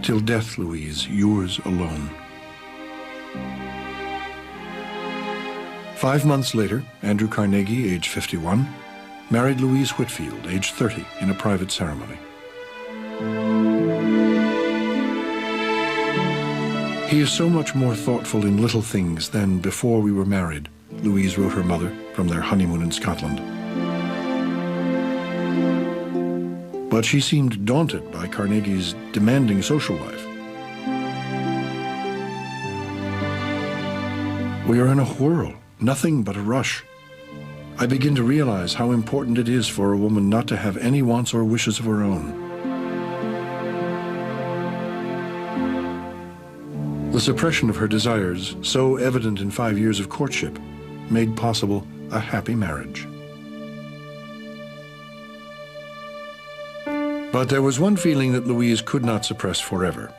Till death, Louise, yours alone." 5 months later, Andrew Carnegie, age 51, married Louise Whitfield, age 30, in a private ceremony. "He is so much more thoughtful in little things than before we were married," Louise wrote her mother from their honeymoon in Scotland. But she seemed daunted by Carnegie's demanding social life. "We are in a whirl, nothing but a rush. I begin to realize how important it is for a woman not to have any wants or wishes of her own." The suppression of her desires, so evident in 5 years of courtship, made possible a happy marriage. But there was one feeling that Louise could not suppress forever.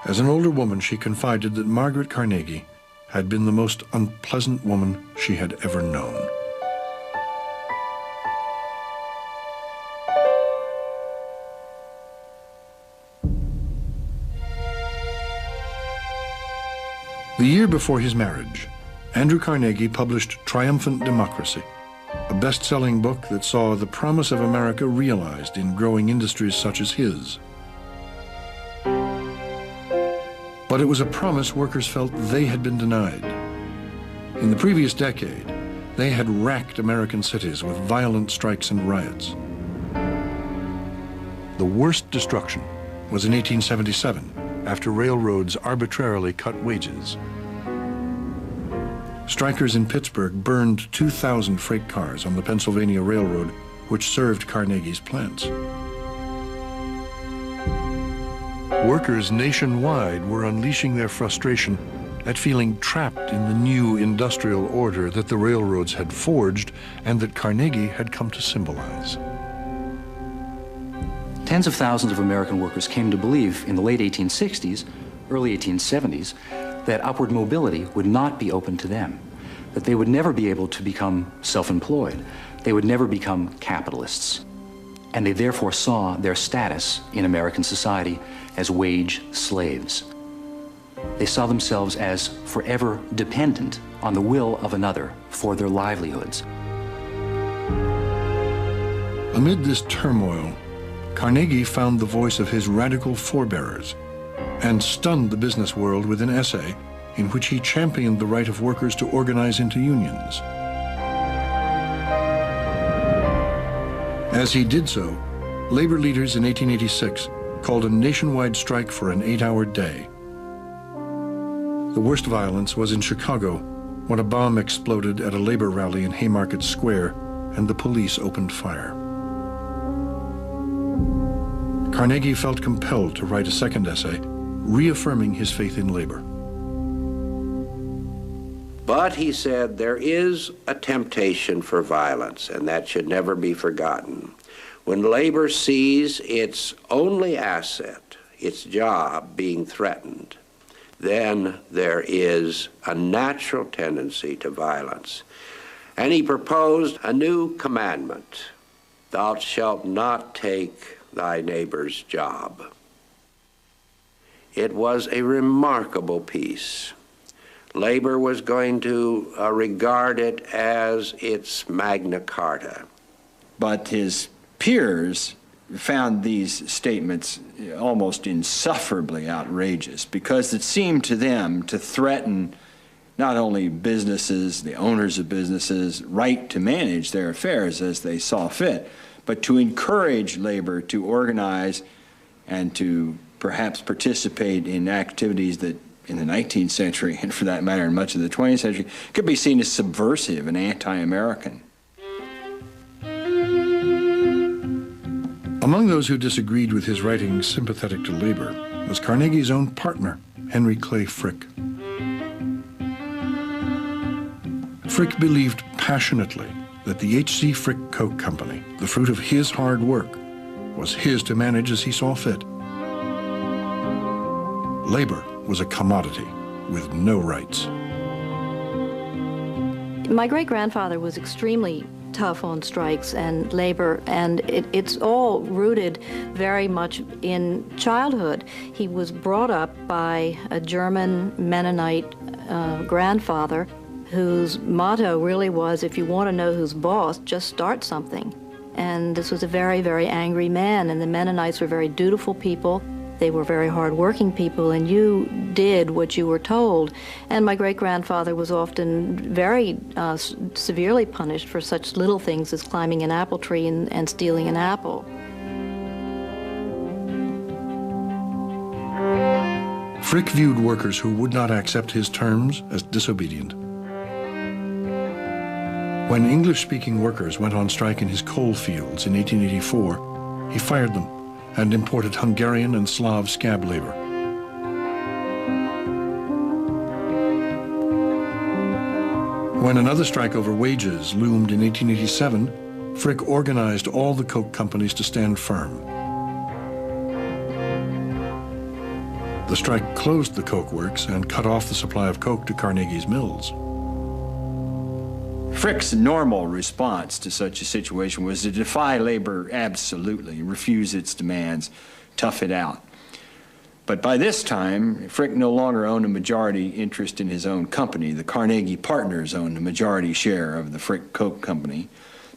As an older woman, she confided that Margaret Carnegie had been the most unpleasant woman she had ever known. The year before his marriage, Andrew Carnegie published Triumphant Democracy, a best-selling book that saw the promise of America realized in growing industries such as his. But it was a promise workers felt they had been denied. In the previous decade, they had racked American cities with violent strikes and riots. The worst destruction was in 1877, after railroads arbitrarily cut wages. Strikers in Pittsburgh burned 2,000 freight cars on the Pennsylvania Railroad, which served Carnegie's plants. Workers nationwide were unleashing their frustration at feeling trapped in the new industrial order that the railroads had forged and that Carnegie had come to symbolize. Tens of thousands of American workers came to believe in the late 1860s, early 1870s, that upward mobility would not be open to them, that they would never be able to become self-employed, they would never become capitalists, and they therefore saw their status in American society as wage slaves. They saw themselves as forever dependent on the will of another for their livelihoods. Amid this turmoil, Carnegie found the voice of his radical forebearers and stunned the business world with an essay in which he championed the right of workers to organize into unions. As he did so, labor leaders in 1886 called a nationwide strike for an 8-hour day. The worst violence was in Chicago, when a bomb exploded at a labor rally in Haymarket Square and the police opened fire. Carnegie felt compelled to write a second essay, reaffirming his faith in labor. But he said there is a temptation for violence, and that should never be forgotten. When labor sees its only asset, its job, being threatened, then there is a natural tendency to violence. And he proposed a new commandment: "Thou shalt not take thy neighbor's job." It was a remarkable piece. Labor was going to regard it as its Magna Carta. But his peers found these statements almost insufferably outrageous, because it seemed to them to threaten not only businesses, the owners of businesses, right to manage their affairs as they saw fit, but to encourage labor to organize and to perhaps participate in activities that in the 19th century, and for that matter in much of the 20th century, could be seen as subversive and anti-American. Among those who disagreed with his writings sympathetic to labor was Carnegie's own partner, Henry Clay Frick. Frick believed passionately that the H.C. Frick Coke Company, the fruit of his hard work, was his to manage as he saw fit. Labor was a commodity with no rights. My great-grandfather was extremely tough on strikes and labor, and it's all rooted very much in childhood. He was brought up by a German Mennonite grandfather whose motto really was, if you want to know who's boss, just start something. And this was a very, very angry man, and the Mennonites were very dutiful people. They were very hard-working people, and you did what you were told. And my great-grandfather was often very severely punished for such little things as climbing an apple tree and stealing an apple. Frick viewed workers who would not accept his terms as disobedient. When English-speaking workers went on strike in his coal fields in 1884, he fired them and imported Hungarian and Slav scab labor. When another strike over wages loomed in 1887, Frick organized all the coke companies to stand firm. The strike closed the coke works and cut off the supply of coke to Carnegie's mills. Frick's normal response to such a situation was to defy labor absolutely, refuse its demands, tough it out. But by this time, Frick no longer owned a majority interest in his own company. The Carnegie partners owned a majority share of the Frick Coke Company.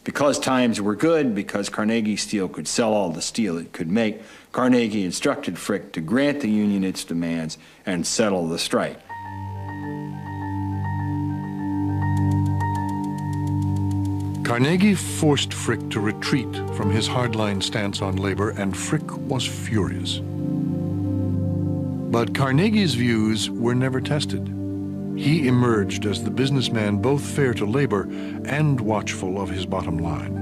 Because times were good, because Carnegie Steel could sell all the steel it could make, Carnegie instructed Frick to grant the union its demands and settle the strike. Carnegie forced Frick to retreat from his hardline stance on labor, and Frick was furious. But Carnegie's views were never tested. He emerged as the businessman both fair to labor and watchful of his bottom line.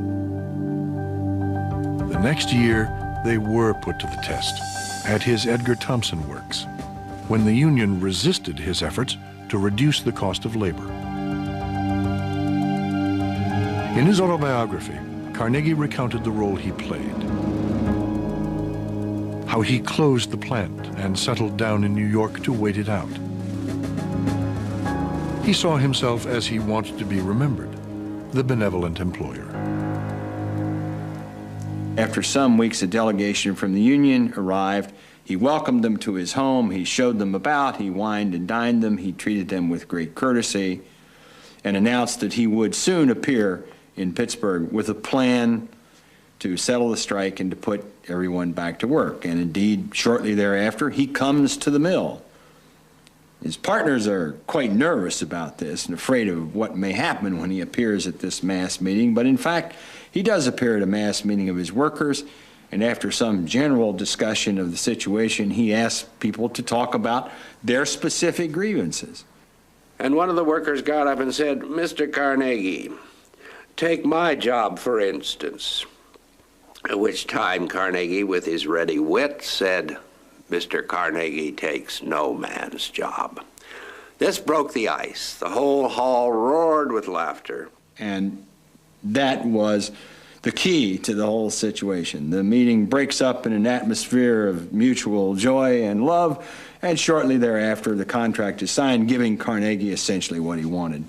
The next year, they were put to the test at his Edgar Thomson Works, when the union resisted his efforts to reduce the cost of labor. In his autobiography, Carnegie recounted the role he played, how he closed the plant and settled down in New York to wait it out. He saw himself as he wanted to be remembered, the benevolent employer. After some weeks, a delegation from the union arrived. He welcomed them to his home. He showed them about. He wined and dined them. He treated them with great courtesy and announced that he would soon appear in Pittsburgh with a plan to settle the strike and to put everyone back to work. And indeed, shortly thereafter, he comes to the mill. His partners are quite nervous about this and afraid of what may happen when he appears at this mass meeting, but in fact, he does appear at a mass meeting of his workers, and after some general discussion of the situation, he asks people to talk about their specific grievances. And one of the workers got up and said, "Mr. Carnegie, take my job, for instance." At which time Carnegie, with his ready wit, said, "Mr. Carnegie takes no man's job." This broke the ice. The whole hall roared with laughter. And that was the key to the whole situation. The meeting breaks up in an atmosphere of mutual joy and love, and shortly thereafter, the contract is signed, giving Carnegie essentially what he wanted.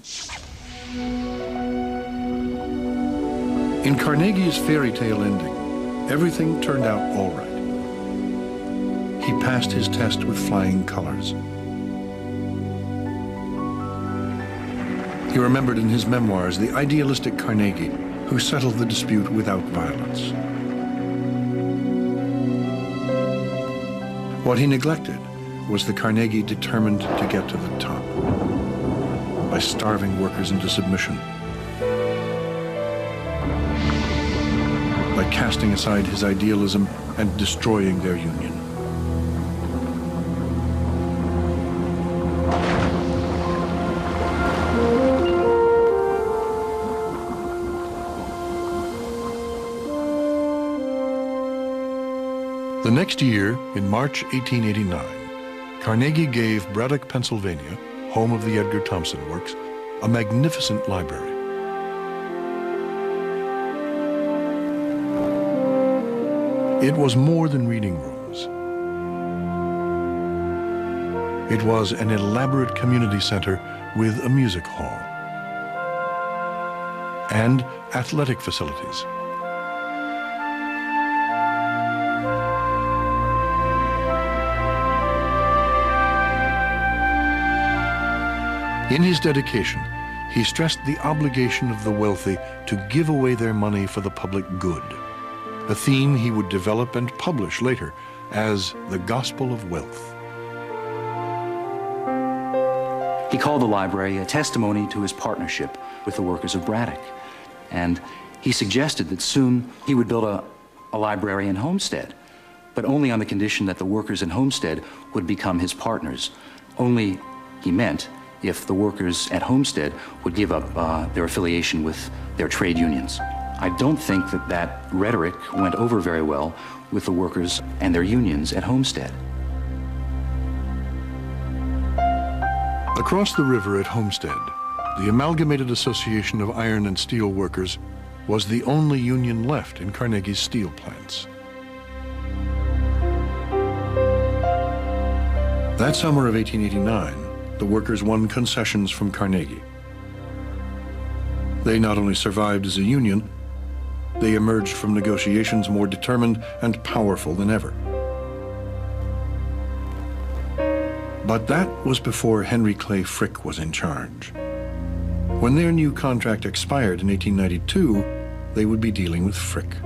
In Carnegie's fairy tale ending, everything turned out all right. He passed his test with flying colors. He remembered in his memoirs the idealistic Carnegie who settled the dispute without violence. What he neglected was the Carnegie determined to get to the top. by starving workers into submission, by casting aside his idealism and destroying their union. The next year, in March 1889, Carnegie gave Braddock, Pennsylvania, home of the Edgar Thomson Works, a magnificent library. It was more than reading rooms. It was an elaborate community center with a music hall and athletic facilities. In his dedication, he stressed the obligation of the wealthy to give away their money for the public good, a theme he would develop and publish later as the Gospel of Wealth. He called the library a testimony to his partnership with the workers of Braddock, and he suggested that soon he would build a library in Homestead, but only on the condition that the workers in Homestead would become his partners. Only, he meant, if the workers at Homestead would give up their affiliation with their trade unions. I don't think that that rhetoric went over very well with the workers and their unions at Homestead. Across the river at Homestead, the Amalgamated Association of Iron and Steel Workers was the only union left in Carnegie's steel plants. That summer of 1889, the workers won concessions from Carnegie. They not only survived as a union, they emerged from negotiations more determined and powerful than ever. But that was before Henry Clay Frick was in charge. When their new contract expired in 1892, they would be dealing with Frick.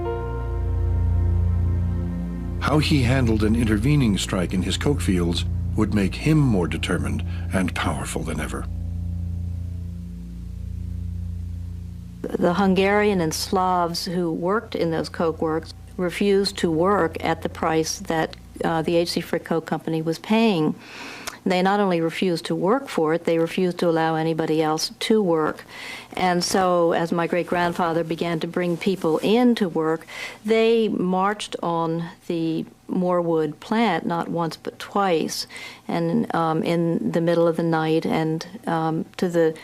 How he handled an intervening strike in his coke fields would make him more determined and powerful than ever. The Hungarian and Slavs who worked in those coke works refused to work at the price that the H.C. Frick Coke Company was paying. They not only refused to work for it, they refused to allow anybody else to work. And so as my great-grandfather began to bring people in to work, they marched on the Morewood plant not once but twice, and in the middle of the night, and to the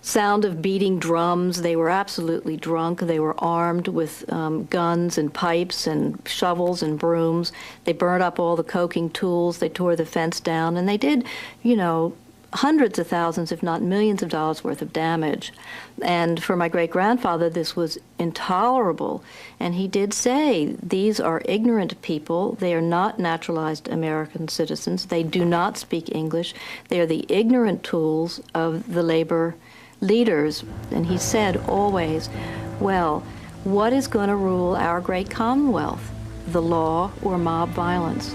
sound of beating drums. They were absolutely drunk. They were armed with guns and pipes and shovels and brooms. They burned up all the coking tools. They tore the fence down, and they did, you know, hundreds of thousands, if not millions of dollars worth of damage. And for my great-grandfather, this was intolerable. And he did say, these are ignorant people. They are not naturalized American citizens. They do not speak English. They are the ignorant tools of the labor leaders. And he said always, well, what is going to rule our great Commonwealth, the law or mob violence?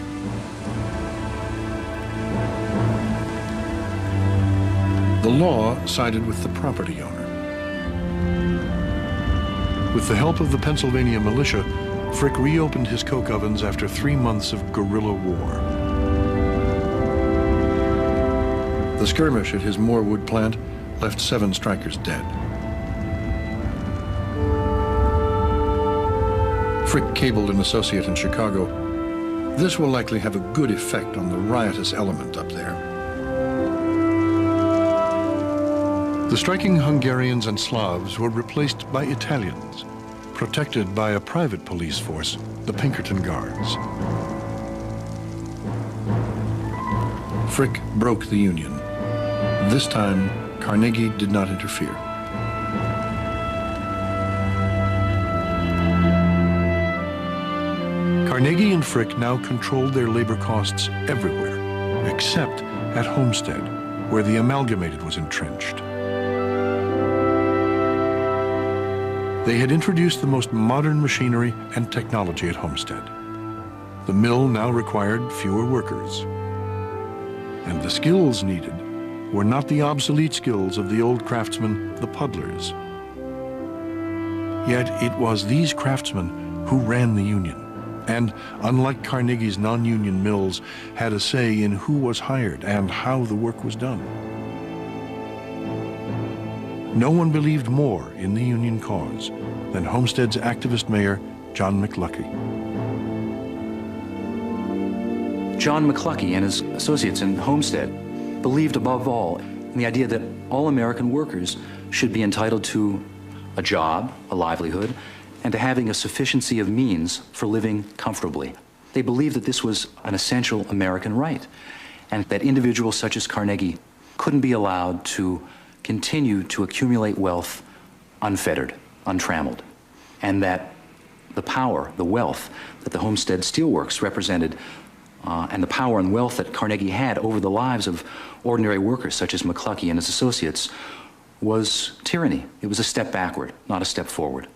The law sided with the property owner. With the help of the Pennsylvania militia, Frick reopened his coke ovens after 3 months of guerrilla war. The skirmish at his Morewood plant left 7 strikers dead. Frick cabled an associate in Chicago, "This will likely have a good effect on the riotous element up there." The striking Hungarians and Slavs were replaced by Italians, protected by a private police force, the Pinkerton Guards. Frick broke the union. This time, Carnegie did not interfere. Carnegie and Frick now controlled their labor costs everywhere, except at Homestead, where the Amalgamated was entrenched. They had introduced the most modern machinery and technology at Homestead. The mill now required fewer workers, and the skills needed were not the obsolete skills of the old craftsmen, the puddlers. Yet it was these craftsmen who ran the union, and, unlike Carnegie's non-union mills, had a say in who was hired and how the work was done. No one believed more in the union cause than Homestead's activist mayor, John McLuckie. John McLuckie and his associates in Homestead believed above all in the idea that all American workers should be entitled to a job, a livelihood, and to having a sufficiency of means for living comfortably. They believed that this was an essential American right, and that individuals such as Carnegie couldn't be allowed to continue to accumulate wealth unfettered, untrammeled, and that the power, the wealth that the Homestead Steelworks represented, and the power and wealth that Carnegie had over the lives of ordinary workers such as McLuckie and his associates was tyranny. It was a step backward, not a step forward.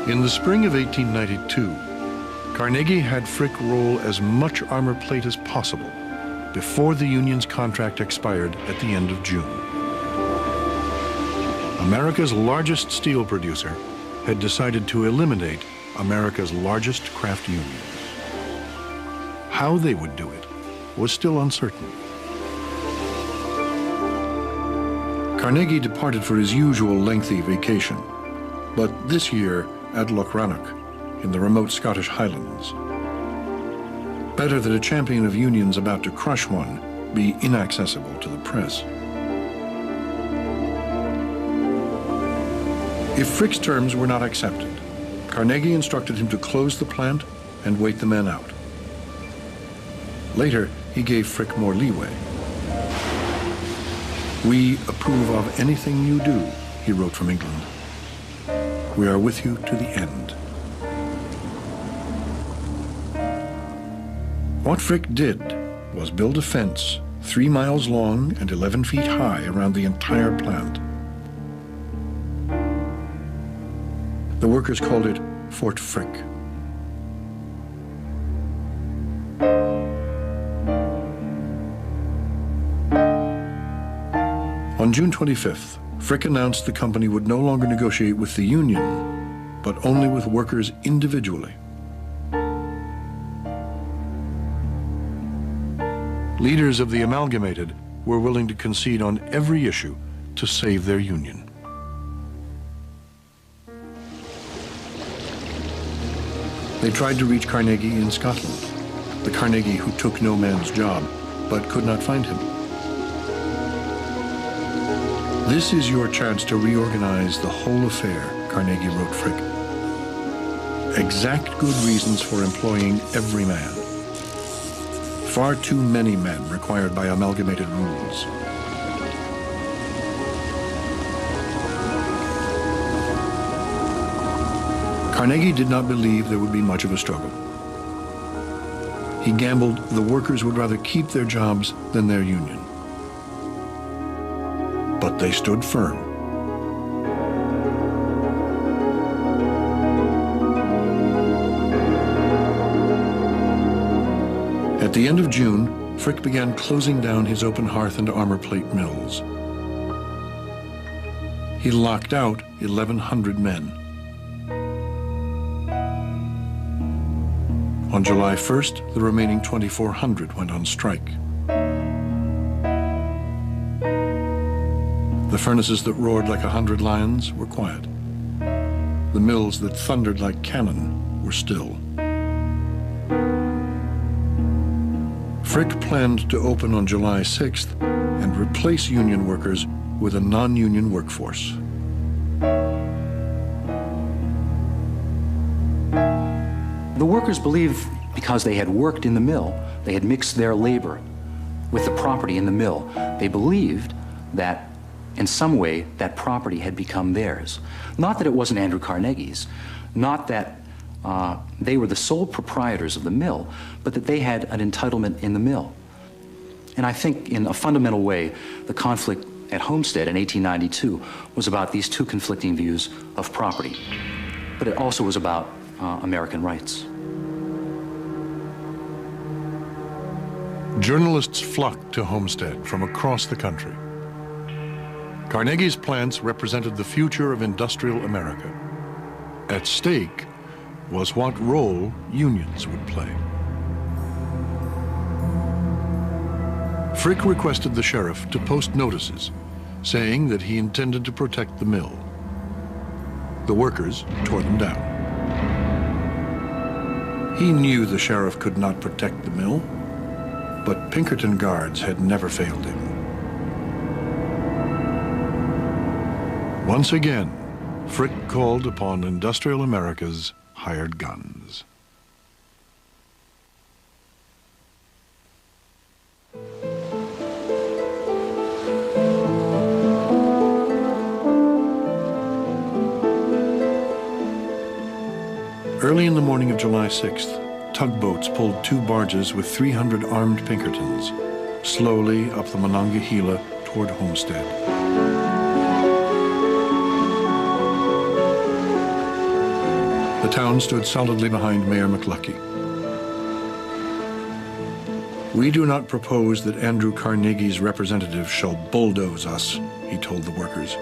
In the spring of 1892, Carnegie had Frick roll as much armor plate as possible before the union's contract expired at the end of June. America's largest steel producer had decided to eliminate America's largest craft unions. How they would do it was still uncertain. Carnegie departed for his usual lengthy vacation, but this year at Loch Rannoch in the remote Scottish Highlands. Better that a champion of unions about to crush one be inaccessible to the press. If Frick's terms were not accepted, Carnegie instructed him to close the plant and wait the men out. Later, he gave Frick more leeway. "We approve of anything you do," he wrote from England. "We are with you to the end." What Frick did was build a fence 3 miles long and 11 feet high around the entire plant. The workers called it Fort Frick. On June 25th, Frick announced the company would no longer negotiate with the union, but only with workers individually. Leaders of the Amalgamated were willing to concede on every issue to save their union. They tried to reach Carnegie in Scotland, the Carnegie who took no man's job, but could not find him. "This is your chance to reorganize the whole affair," Carnegie wrote Frick. "Exact good reasons for employing every man. Far too many men required by amalgamated rules." Carnegie did not believe there would be much of a struggle. He gambled the workers would rather keep their jobs than their union. But they stood firm. At the end of June, Frick began closing down his open hearth and armor plate mills. He locked out 1,100 men. On July 1st, the remaining 2,400 went on strike. The furnaces that roared like 100 lions were quiet. The mills that thundered like cannon were still. Frick planned to open on July 6th and replace union workers with a non-union workforce. The workers believed because they had worked in the mill, they had mixed their labor with the property in the mill, they believed that in some way that property had become theirs. Not that it wasn't Andrew Carnegie's, not that they were the sole proprietors of the mill, but that they had an entitlement in the mill. And I think in a fundamental way, the conflict at Homestead in 1892 was about these two conflicting views of property, but it also was about American rights. Journalists flocked to Homestead from across the country. Carnegie's plants represented the future of industrial America. At stake was what role unions would play. Frick requested the sheriff to post notices saying that he intended to protect the mill. The workers tore them down. He knew the sheriff could not protect the mill, but Pinkerton guards had never failed him. Once again, Frick called upon industrial America's hired guns. Early in the morning of July 6th, tugboats pulled two barges with 300 armed Pinkertons slowly up the Monongahela toward Homestead. The town stood solidly behind Mayor McLuckie. "We do not propose that Andrew Carnegie's representative shall bulldoze us," he told the workers.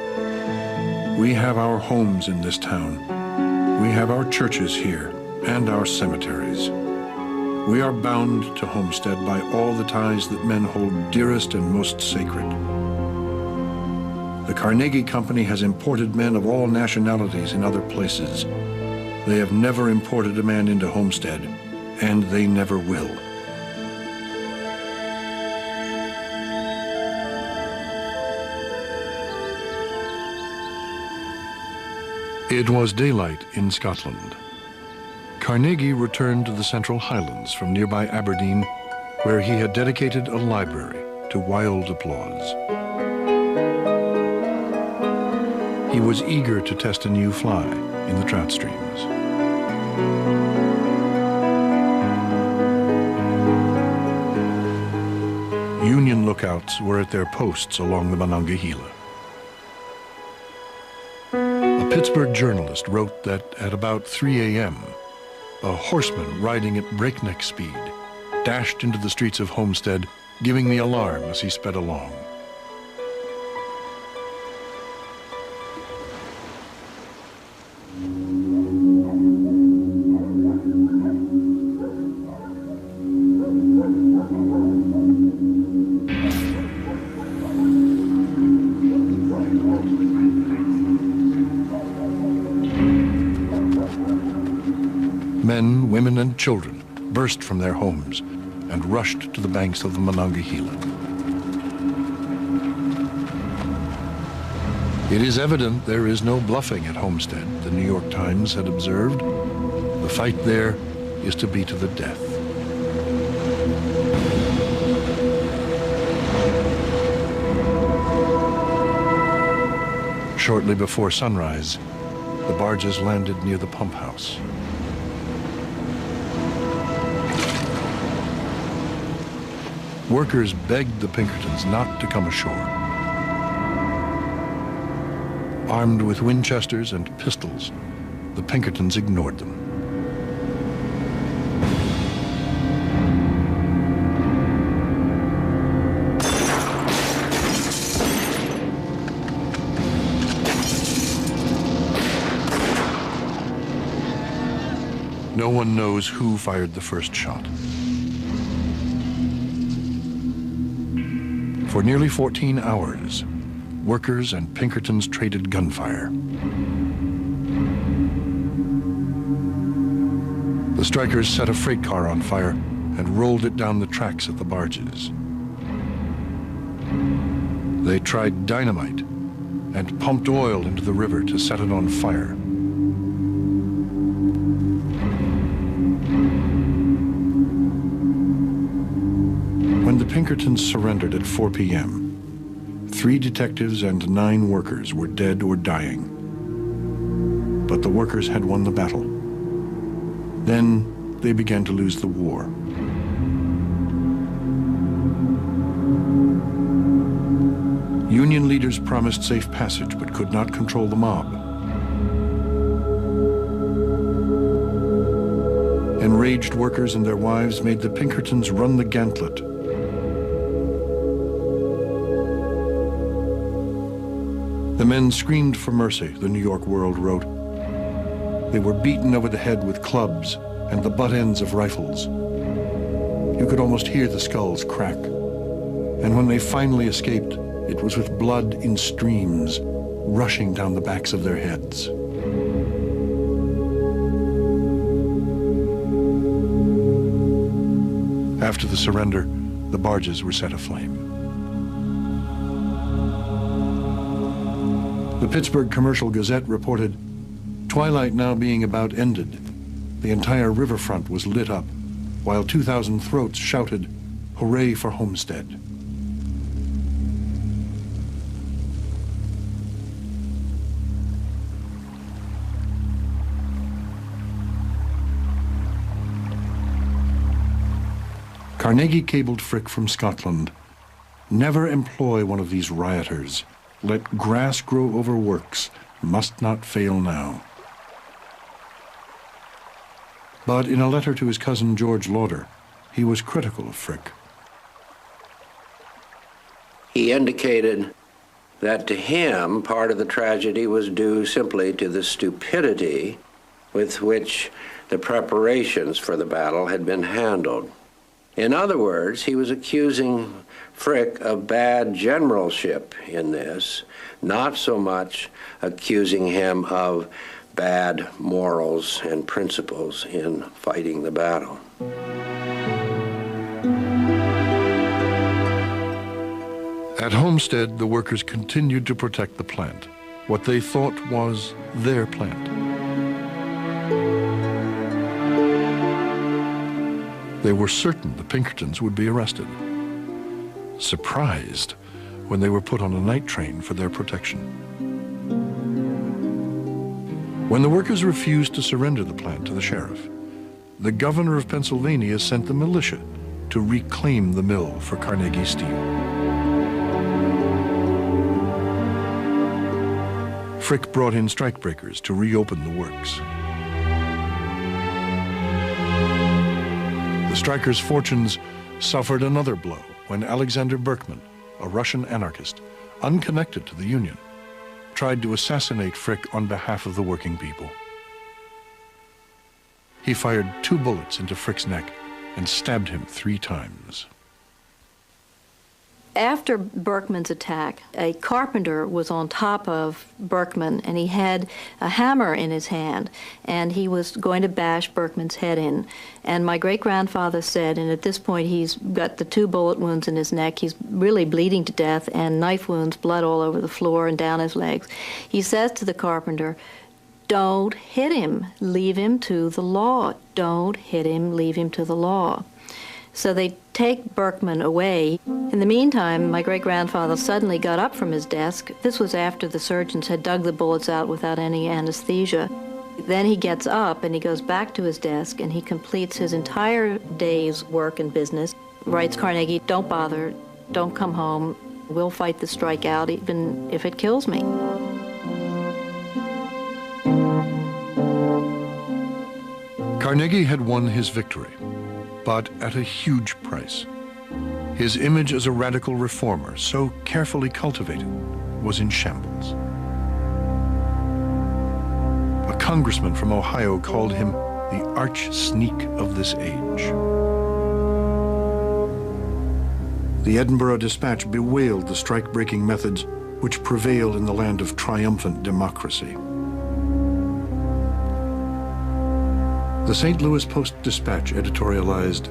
"We have our homes in this town. We have our churches here and our cemeteries. We are bound to Homestead by all the ties that men hold dearest and most sacred. The Carnegie Company has imported men of all nationalities in other places. They have never imported a man into Homestead, and they never will." It was daylight in Scotland. Carnegie returned to the Central Highlands from nearby Aberdeen, where he had dedicated a library to wild applause. He was eager to test a new fly in the trout streams. Union lookouts were at their posts along the Monongahela. A Pittsburgh journalist wrote that at about 3 a.m., a horseman riding at breakneck speed dashed into the streets of Homestead, giving the alarm as he sped along. Men, women, and children burst from their homes and rushed to the banks of the Monongahela. "It is evident there is no bluffing at Homestead," the New York Times had observed. "The fight there is to be to the death." Shortly before sunrise, the barges landed near the pump house. Workers begged the Pinkertons not to come ashore. Armed with Winchesters and pistols, the Pinkertons ignored them. No one knows who fired the first shot. For nearly 14 hours, workers and Pinkertons traded gunfire. The strikers set a freight car on fire and rolled it down the tracks at the barges. They tried dynamite and pumped oil into the river to set it on fire. When the Pinkertons surrendered at 4 p.m., 3 detectives and 9 workers were dead or dying. But the workers had won the battle. Then they began to lose the war. Union leaders promised safe passage but could not control the mob. Enraged workers and their wives made the Pinkertons run the gauntlet. The men screamed for mercy, the New York World wrote. They were beaten over the head with clubs and the butt ends of rifles. You could almost hear the skulls crack. And when they finally escaped, it was with blood in streams rushing down the backs of their heads. After the surrender, the barges were set aflame. The Pittsburgh Commercial Gazette reported, twilight now being about ended, the entire riverfront was lit up, while 2,000 throats shouted, "Hooray for Homestead." Carnegie cabled Frick from Scotland, "Never employ one of these rioters. Let grass grow over works, must not fail now." But in a letter to his cousin George Lauder, he was critical of Frick. He indicated that to him, part of the tragedy was due simply to the stupidity with which the preparations for the battle had been handled. In other words, he was accusing Frick of bad generalship in this, not so much accusing him of bad morals and principles in fighting the battle. At Homestead, the workers continued to protect the plant, what they thought was their plant. They were certain the Pinkertons would be arrested, surprised when they were put on a night train for their protection. When the workers refused to surrender the plant to the sheriff, the governor of Pennsylvania sent the militia to reclaim the mill for Carnegie Steel. Frick brought in strikebreakers to reopen the works. The strikers' fortunes suffered another blow when Alexander Berkman, a Russian anarchist, unconnected to the Union, tried to assassinate Frick on behalf of the working people. He fired 2 bullets into Frick's neck and stabbed him 3 times. After Berkman's attack, a carpenter was on top of Berkman, and he had a hammer in his hand, and he was going to bash Berkman's head in. And my great-grandfather said, and at this point he's got the 2 bullet wounds in his neck, he's really bleeding to death, and knife wounds, blood all over the floor and down his legs. He says to the carpenter, "Don't hit him, leave him to the law. Don't hit him, leave him to the law." So they take Berkman away. In the meantime, my great-grandfather suddenly got up from his desk. This was after the surgeons had dug the bullets out without any anesthesia. Then he gets up and he goes back to his desk and he completes his entire day's work and business. Writes Carnegie, "Don't bother, don't come home. We'll fight the strike out even if it kills me." Carnegie had won his victory, but at a huge price. His image as a radical reformer, so carefully cultivated, was in shambles. A congressman from Ohio called him the arch sneak of this age. The Edinburgh Dispatch bewailed the strike-breaking methods which prevail in the land of triumphant democracy. The St. Louis Post-Dispatch editorialized,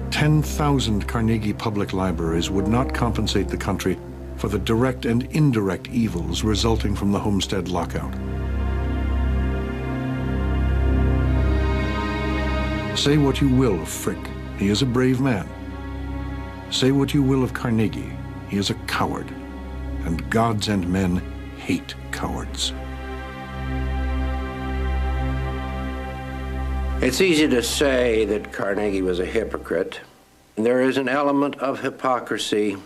10,000 Carnegie public libraries would not compensate the country for the direct and indirect evils resulting from the Homestead lockout. Say what you will of Frick, he is a brave man. Say what you will of Carnegie, he is a coward, and gods and men hate cowards. It's easy to say that Carnegie was a hypocrite. There is an element of hypocrisy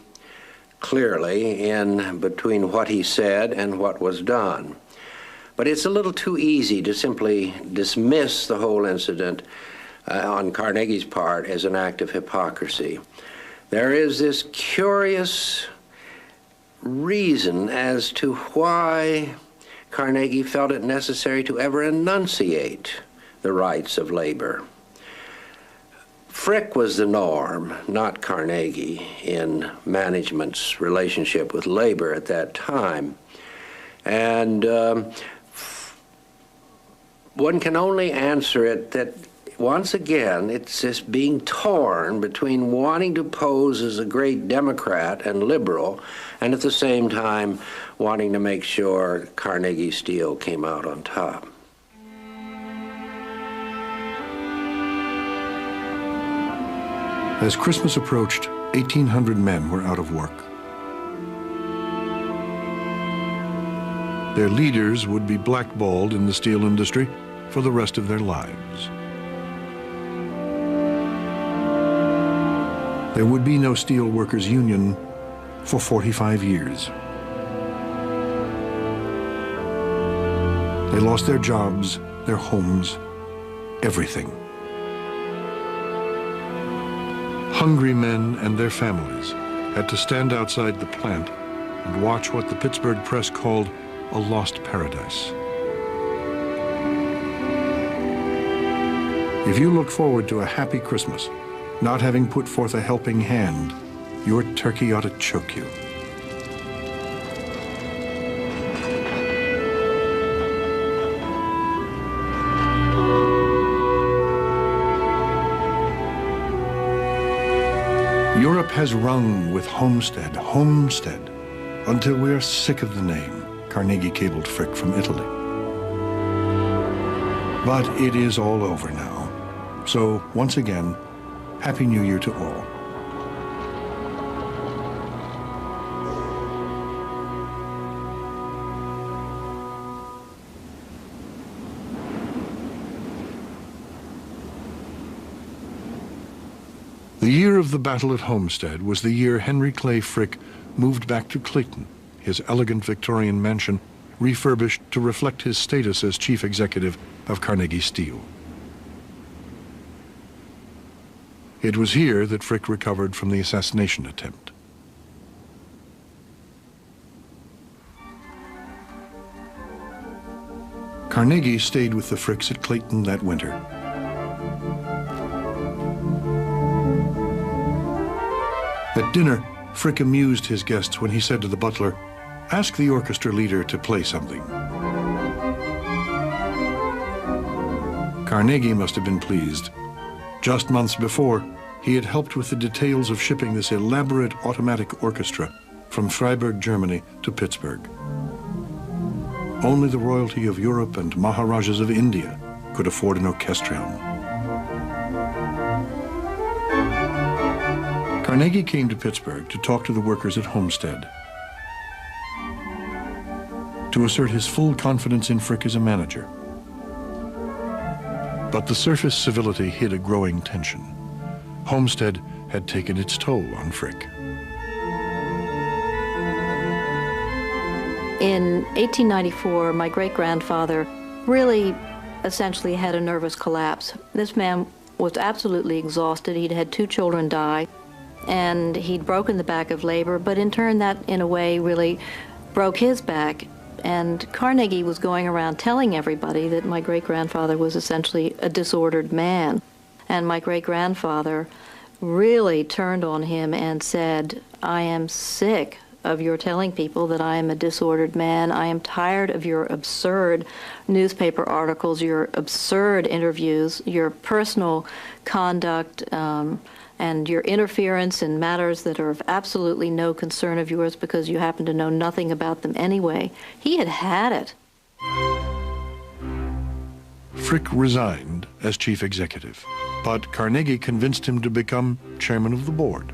clearly in between what he said and what was done. But it's a little too easy to simply dismiss the whole incident on Carnegie's part as an act of hypocrisy. There is this curious reason as to why Carnegie felt it necessary to ever enunciate the rights of labor. Frick was the norm, not Carnegie, in management's relationship with labor at that time. And one can only answer it that, once again, it's this being torn between wanting to pose as a great Democrat and liberal, and at the same time wanting to make sure Carnegie Steel came out on top. As Christmas approached, 1,800 men were out of work. Their leaders would be blackballed in the steel industry for the rest of their lives. There would be no steel workers' union for 45 years. They lost their jobs, their homes, everything. Hungry men and their families had to stand outside the plant and watch what the Pittsburgh press called a lost paradise. If you look forward to a happy Christmas, not having put forth a helping hand, your turkey ought to choke you. Europe has rung with Homestead, Homestead, until we are sick of the name, Carnegie cabled Frick from Italy. But it is all over now. So, once again, Happy New Year to all. The year of the battle at Homestead was the year Henry Clay Frick moved back to Clayton, his elegant Victorian mansion refurbished to reflect his status as chief executive of Carnegie Steel. It was here that Frick recovered from the assassination attempt. Carnegie stayed with the Fricks at Clayton that winter. At dinner, Frick amused his guests when he said to the butler, "Ask the orchestra leader to play something." Carnegie must have been pleased. Just months before, he had helped with the details of shipping this elaborate automatic orchestra from Freiburg, Germany to Pittsburgh. Only the royalty of Europe and Maharajas of India could afford an orchestrion. Carnegie came to Pittsburgh to talk to the workers at Homestead, to assert his full confidence in Frick as a manager. But the surface civility hid a growing tension. Homestead had taken its toll on Frick. In 1894, my great-grandfather really essentially had a nervous collapse. This man was absolutely exhausted. He'd had 2 children die, and he'd broken the back of labor, but in turn that, in a way, really broke his back. And Carnegie was going around telling everybody that my great-grandfather was essentially a disordered man. And my great-grandfather really turned on him and said, "I am sick of your telling people that I am a disordered man. I am tired of your absurd newspaper articles, your absurd interviews, your personal conduct, and your interference in matters that are of absolutely no concern of yours because you happen to know nothing about them anyway." He had had it. Frick resigned as chief executive, but Carnegie convinced him to become chairman of the board.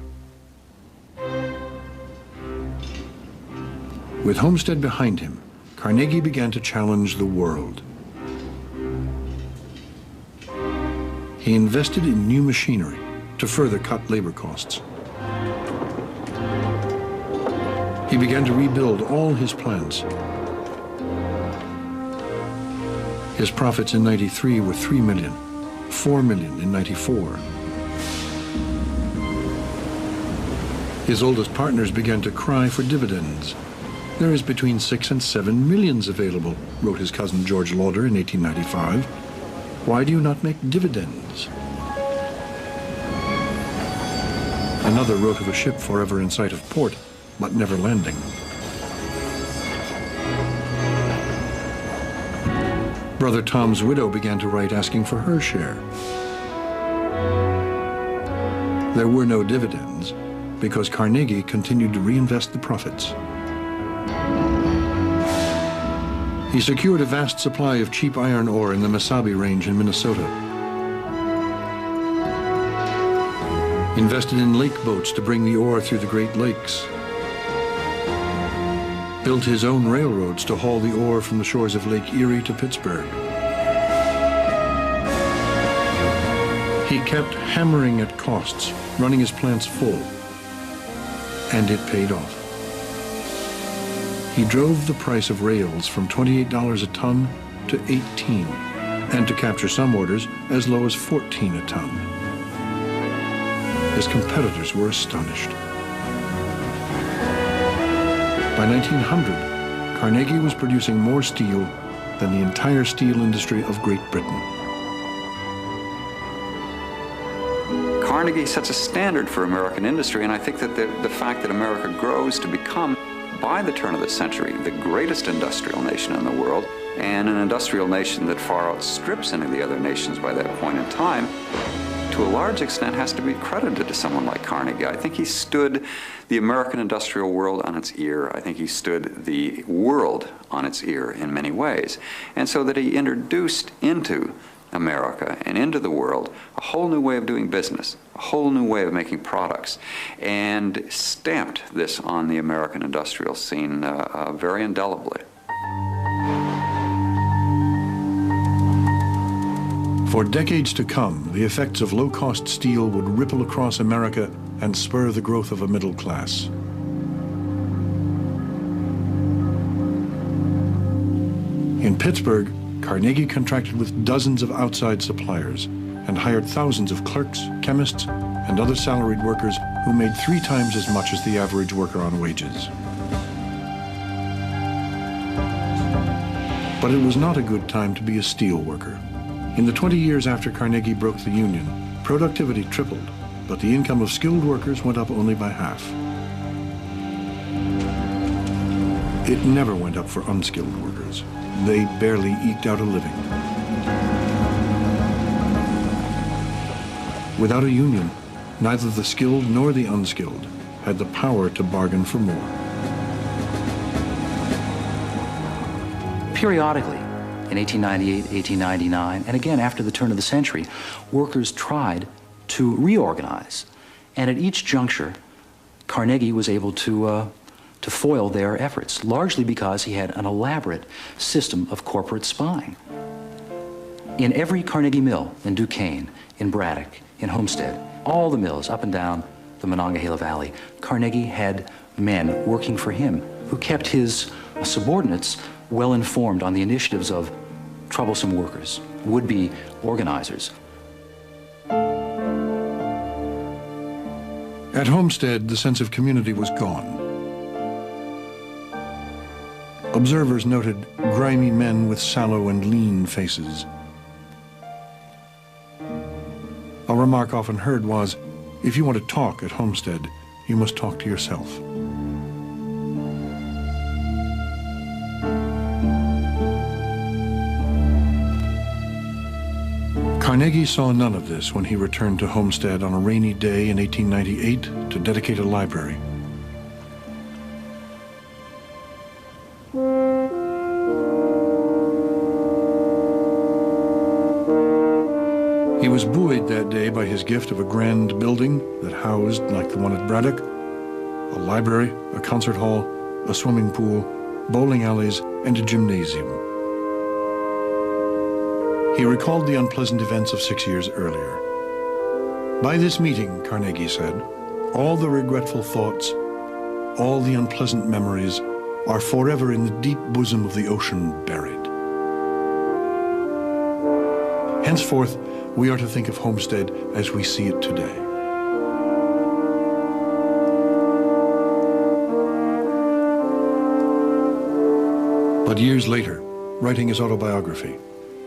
With Homestead behind him, Carnegie began to challenge the world. He invested in new machinery to further cut labor costs. He began to rebuild all his plants. His profits in 93 were 3 million, 4 million in 94. His oldest partners began to cry for dividends. There is between 6 and 7 millions available, wrote his cousin George Lauder in 1895. Why do you not make dividends? Another wrote of a ship forever in sight of port, but never landing. Brother Tom's widow began to write asking for her share. There were no dividends because Carnegie continued to reinvest the profits. He secured a vast supply of cheap iron ore in the Mesabi Range in Minnesota. Invested in lake boats to bring the ore through the Great Lakes. Built his own railroads to haul the ore from the shores of Lake Erie to Pittsburgh. He kept hammering at costs, running his plants full, and it paid off. He drove the price of rails from $28 a ton to $18, and to capture some orders as low as $14 a ton. His competitors were astonished. By 1900, Carnegie was producing more steel than the entire steel industry of Great Britain. Carnegie sets a standard for American industry, and I think that the fact that America grows to become, by the turn of the century, the greatest industrial nation in the world, and an industrial nation that far outstrips any of the other nations by that point in time, to a large extent has to be credited to someone like Carnegie. I think he stood the American industrial world on its ear. I think he stood the world on its ear in many ways. And so that he introduced into America and into the world a whole new way of doing business, a whole new way of making products, and stamped this on the American industrial scene very indelibly. For decades to come, the effects of low-cost steel would ripple across America and spur the growth of a middle class. In Pittsburgh, Carnegie contracted with dozens of outside suppliers and hired thousands of clerks, chemists, and other salaried workers who made 3 times as much as the average worker on wages. But it was not a good time to be a steel worker. In the 20 years after Carnegie broke the Union, productivity tripled, but the income of skilled workers went up only by half. It never went up for unskilled workers. They barely eked out a living. Without a union, neither the skilled nor the unskilled had the power to bargain for more. Periodically, in 1898, 1899, and again after the turn of the century, workers tried to reorganize. And at each juncture, Carnegie was able to foil their efforts, largely because he had an elaborate system of corporate spying. In every Carnegie mill, in Duquesne, in Braddock, in Homestead, all the mills up and down the Monongahela Valley, Carnegie had men working for him who kept his subordinates well informed on the initiatives of troublesome workers, would-be organizers. At Homestead, the sense of community was gone. Observers noted grimy men with sallow and lean faces. A remark often heard was, if you want to talk at Homestead, you must talk to yourself. Carnegie saw none of this when he returned to Homestead on a rainy day in 1898 to dedicate a library. He was buoyed that day by his gift of a grand building that housed, like the one at Braddock, a library, a concert hall, a swimming pool, bowling alleys, and a gymnasium. He recalled the unpleasant events of 6 years earlier. By this meeting, Carnegie said, all the regretful thoughts all the unpleasant memories are forever in the deep bosom of the ocean buried. Henceforth, we are to think of Homestead as we see it today. But years later, writing his autobiography,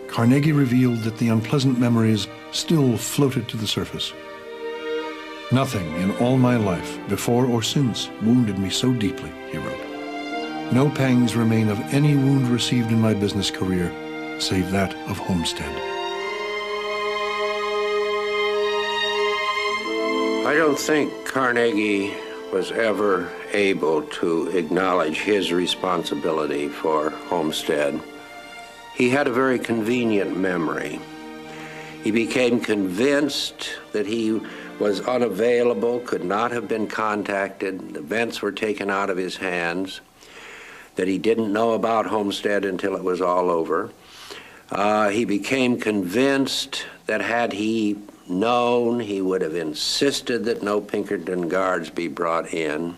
Carnegie revealed that the unpleasant memories still floated to the surface. Nothing in all my life, before or since, wounded me so deeply, he wrote. No pangs remain of any wound received in my business career, save that of Homestead. I don't think Carnegie was ever able to acknowledge his responsibility for Homestead. He had a very convenient memory. He became convinced that he was unavailable, could not have been contacted, events were taken out of his hands, that he didn't know about Homestead until it was all over. He became convinced that had he known, he would have insisted that no Pinkerton guards be brought in.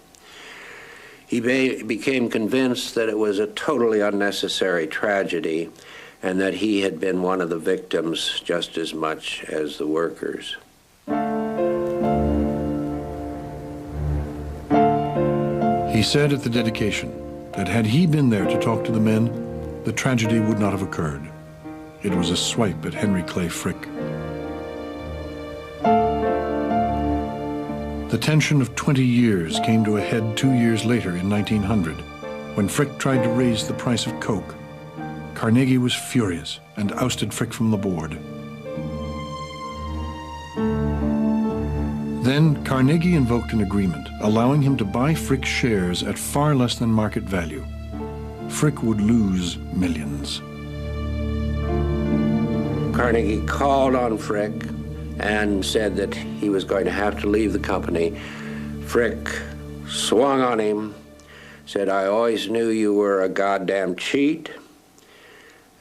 He became convinced that it was a totally unnecessary tragedy and that he had been one of the victims just as much as the workers. He said at the dedication that had he been there to talk to the men, the tragedy would not have occurred. It was a swipe at Henry Clay Frick. The tension of 20 years came to a head 2 years later in 1900, when Frick tried to raise the price of Coke. Carnegie was furious and ousted Frick from the board. Then Carnegie invoked an agreement allowing him to buy Frick's shares at far less than market value. Frick would lose millions. Carnegie called on Frick and said that he was going to have to leave the company. Frick swung on him, said, "I always knew you were a goddamn cheat."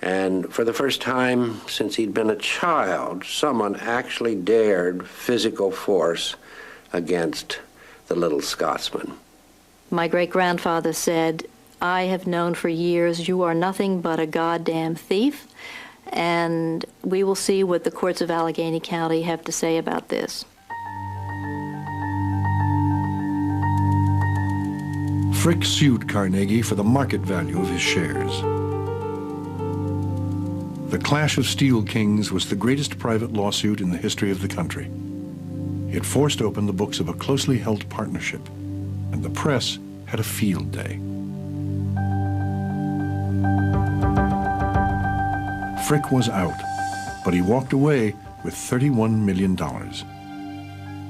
And for the first time since he'd been a child, someone actually dared physical force against the little Scotsman. My great-grandfather said, "I have known for years you are nothing but a goddamn thief," and we will see what the courts of Allegheny County have to say about this. Frick sued Carnegie for the market value of his shares. The Clash of Steel Kings was the greatest private lawsuit in the history of the country. It forced open the books of a closely held partnership, and the press had a field day. Frick was out, but he walked away with $31 million.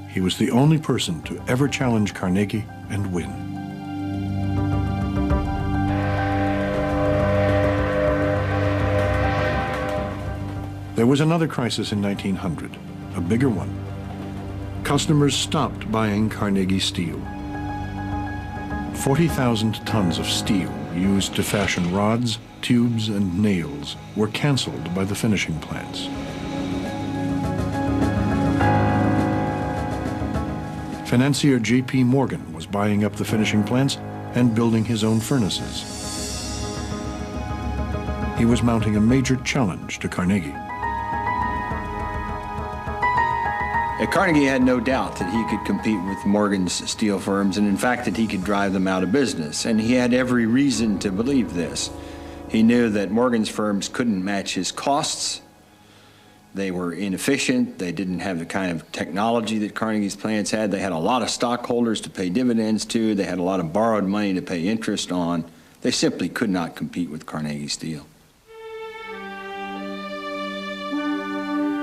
He was the only person to ever challenge Carnegie and win. There was another crisis in 1900, a bigger one. Customers stopped buying Carnegie steel. 40,000 tons of steel used to fashion rods, tubes, and nails were canceled by the finishing plants. Financier J.P. Morgan was buying up the finishing plants and building his own furnaces. He was mounting a major challenge to Carnegie. Carnegie had no doubt that he could compete with Morgan's steel firms, and in fact that he could drive them out of business, and he had every reason to believe this. He knew that Morgan's firms couldn't match his costs. They were inefficient. They didn't have the kind of technology that Carnegie's plants had. They had a lot of stockholders to pay dividends to. They had a lot of borrowed money to pay interest on. They simply could not compete with Carnegie Steel.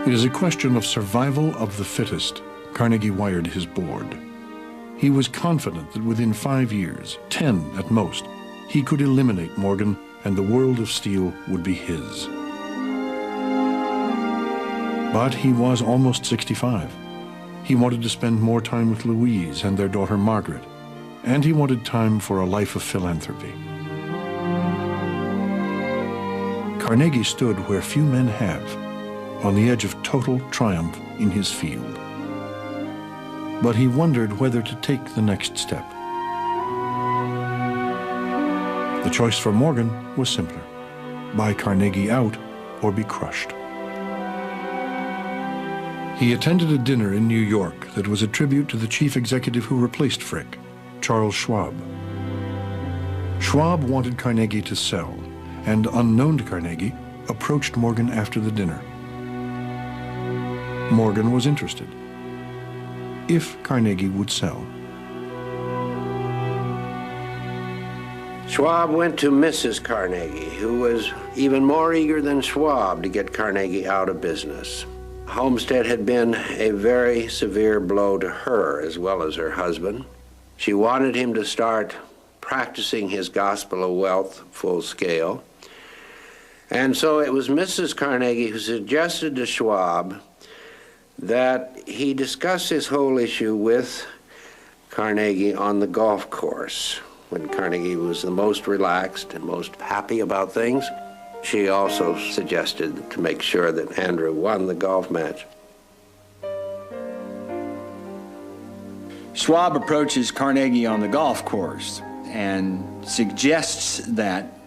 It is a question of survival of the fittest. Carnegie wired his board. He was confident that within 5 years, 10 at most, he could eliminate Morgan and the world of steel would be his. But he was almost 65. He wanted to spend more time with Louise and their daughter Margaret, and he wanted time for a life of philanthropy. Carnegie stood where few men have, on the edge of total triumph in his field. But he wondered whether to take the next step. The choice for Morgan was simpler: buy Carnegie out or be crushed. He attended a dinner in New York that was a tribute to the chief executive who replaced Frick, Charles Schwab. Schwab wanted Carnegie to sell, and unknown to Carnegie, approached Morgan after the dinner. Morgan was interested, if Carnegie would sell. Schwab went to Mrs. Carnegie, who was even more eager than Schwab to get Carnegie out of business. Homestead had been a very severe blow to her as well as her husband. She wanted him to start practicing his gospel of wealth full scale. And so it was Mrs. Carnegie who suggested to Schwab that he discuss this whole issue with Carnegie on the golf course. When Carnegie was the most relaxed and most happy about things, she also suggested to make sure that Andrew won the golf match. Schwab approaches Carnegie on the golf course and suggests that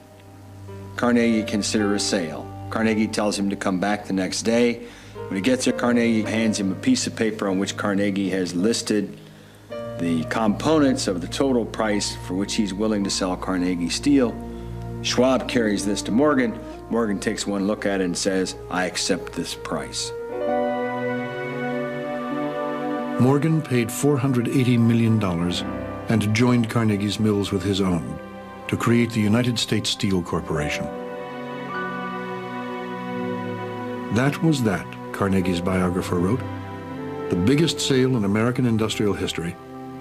Carnegie consider a sale. Carnegie tells him to come back the next day. When he gets there, Carnegie hands him a piece of paper on which Carnegie has listed the components of the total price for which he's willing to sell Carnegie steel. Schwab carries this to Morgan. Morgan takes one look at it and says, "I accept this price." Morgan paid $480 million and joined Carnegie's mills with his own to create the United States Steel Corporation. That was that, Carnegie's biographer wrote. The biggest sale in American industrial history,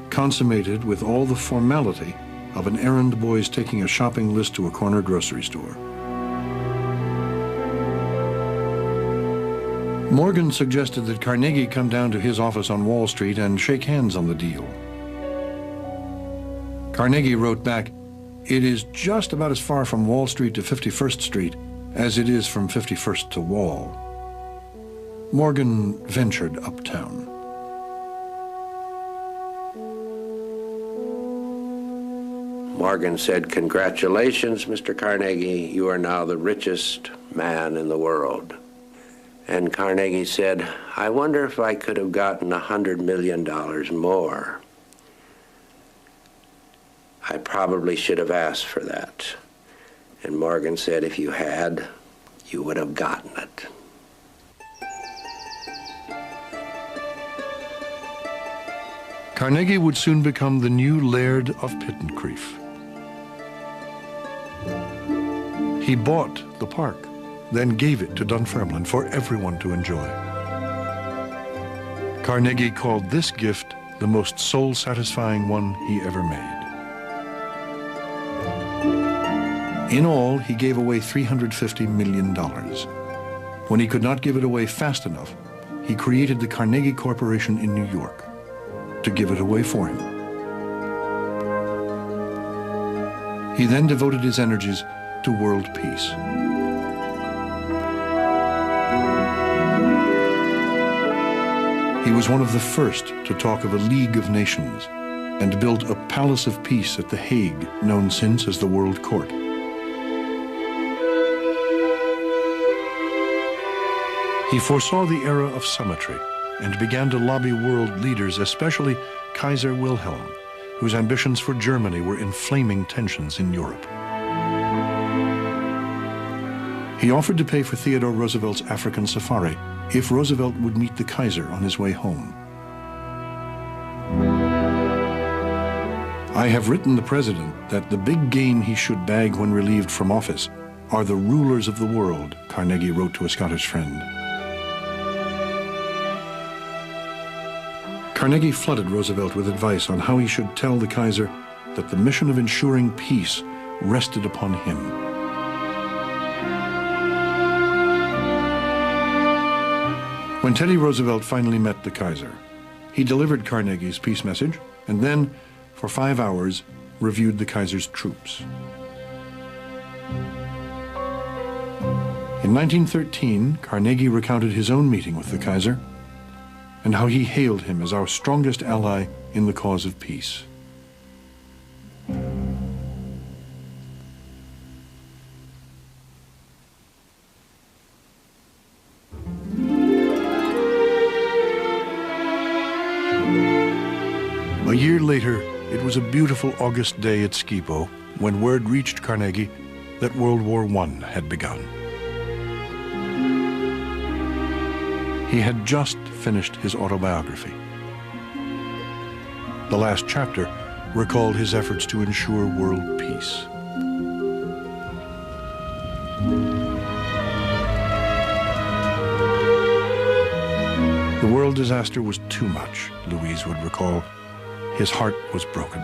consummated with all the formality of an errand boy's taking a shopping list to a corner grocery store. Morgan suggested that Carnegie come down to his office on Wall Street and shake hands on the deal. Carnegie wrote back, "It is just about as far from Wall Street to 51st Street as it is from 51st to Wall." Morgan ventured uptown. Morgan said, "Congratulations, Mr. Carnegie, you are now the richest man in the world." And Carnegie said, "I wonder if I could have gotten $100 million more. I probably should have asked for that." And Morgan said, "If you had, you would have gotten it." Carnegie would soon become the new Laird of Pittencrieff. He bought the park, then gave it to Dunfermline for everyone to enjoy. Carnegie called this gift the most soul-satisfying one he ever made. In all, he gave away $350 million. When he could not give it away fast enough, he created the Carnegie Corporation in New York to give it away for him. He then devoted his energies to world peace. He was one of the first to talk of a League of Nations and built a Palace of Peace at The Hague, known since as the World Court. He foresaw the era of symmetry and began to lobby world leaders, especially Kaiser Wilhelm, whose ambitions for Germany were inflaming tensions in Europe. He offered to pay for Theodore Roosevelt's African safari if Roosevelt would meet the Kaiser on his way home. "I have written the president that the big game he should bag when relieved from office are the rulers of the world," Carnegie wrote to a Scottish friend. Carnegie flooded Roosevelt with advice on how he should tell the Kaiser that the mission of ensuring peace rested upon him. When Teddy Roosevelt finally met the Kaiser, he delivered Carnegie's peace message and then, for 5 hours, reviewed the Kaiser's troops. In 1913, Carnegie recounted his own meeting with the Kaiser and how he hailed him as our strongest ally in the cause of peace. later, it was a beautiful August day at Skibo when word reached Carnegie that World War I had begun. He had just finished his autobiography. The last chapter recalled his efforts to ensure world peace. The world disaster was too much, Louise would recall. His heart was broken.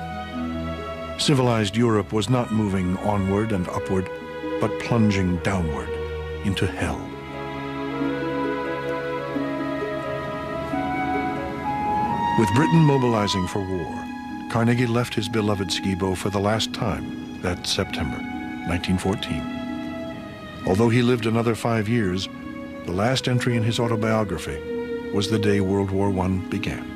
Civilized Europe was not moving onward and upward, but plunging downward into hell. With Britain mobilizing for war, Carnegie left his beloved Skibo for the last time that September, 1914. Although he lived another 5 years, the last entry in his autobiography was the day World War I began.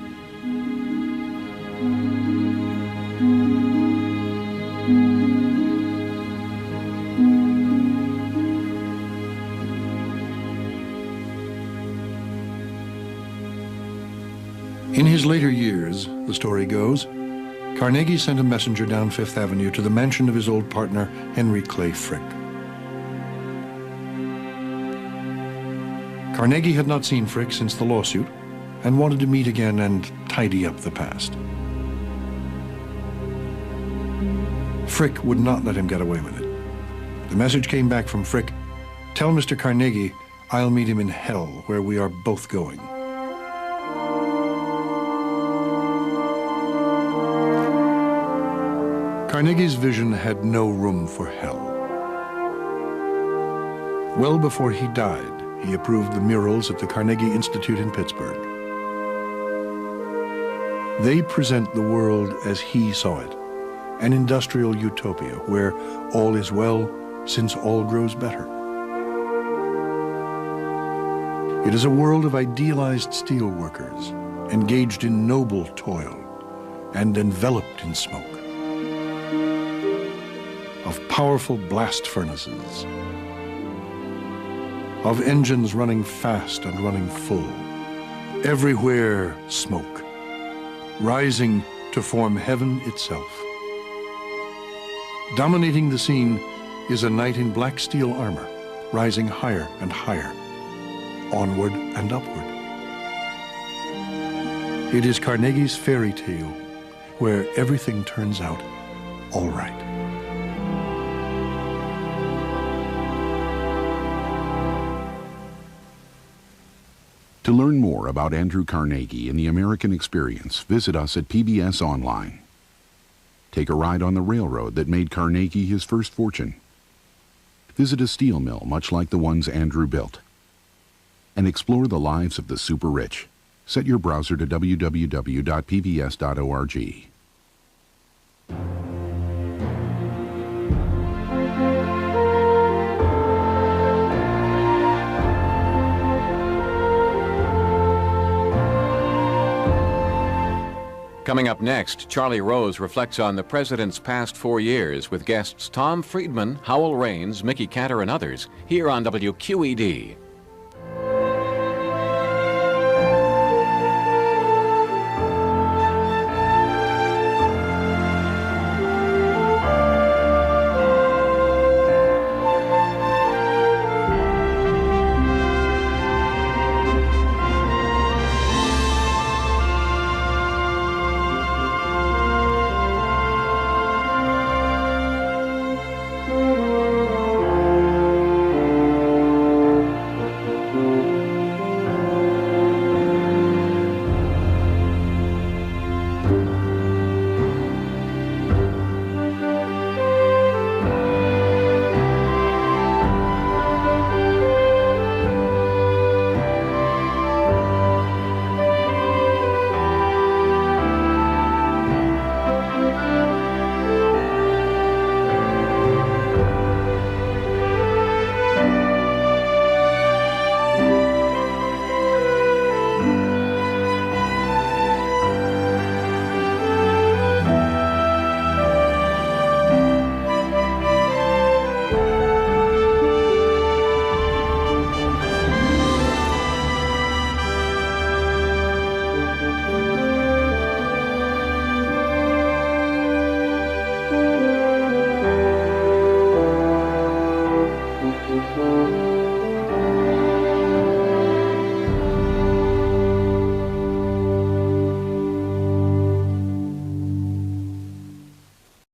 In his later years, the story goes, Carnegie sent a messenger down Fifth Avenue to the mansion of his old partner, Henry Clay Frick. Carnegie had not seen Frick since the lawsuit and wanted to meet again and tidy up the past. Frick would not let him get away with it. The message came back from Frick, "Tell Mr. Carnegie I'll meet him in hell where we are both going." Carnegie's vision had no room for hell. Well before he died, he approved the murals at the Carnegie Institute in Pittsburgh. They present the world as he saw it, an industrial utopia where all is well since all grows better. It is a world of idealized steel workers, engaged in noble toil and enveloped in smoke, of powerful blast furnaces, of engines running fast and running full, everywhere smoke, rising to form heaven itself. Dominating the scene is a knight in black steel armor, rising higher and higher, onward and upward. It is Carnegie's fairy tale, where everything turns out all right. To learn more about Andrew Carnegie and the American experience, visit us at PBS Online. Take a ride on the railroad that made Carnegie his first fortune. Visit a steel mill much like the ones Andrew built. And explore the lives of the super rich. Set your browser to www.pbs.org. Coming up next, Charlie Rose reflects on the president's past 4 years with guests Tom Friedman, Howell Raines, Mickey Cantor, and others here on WQED.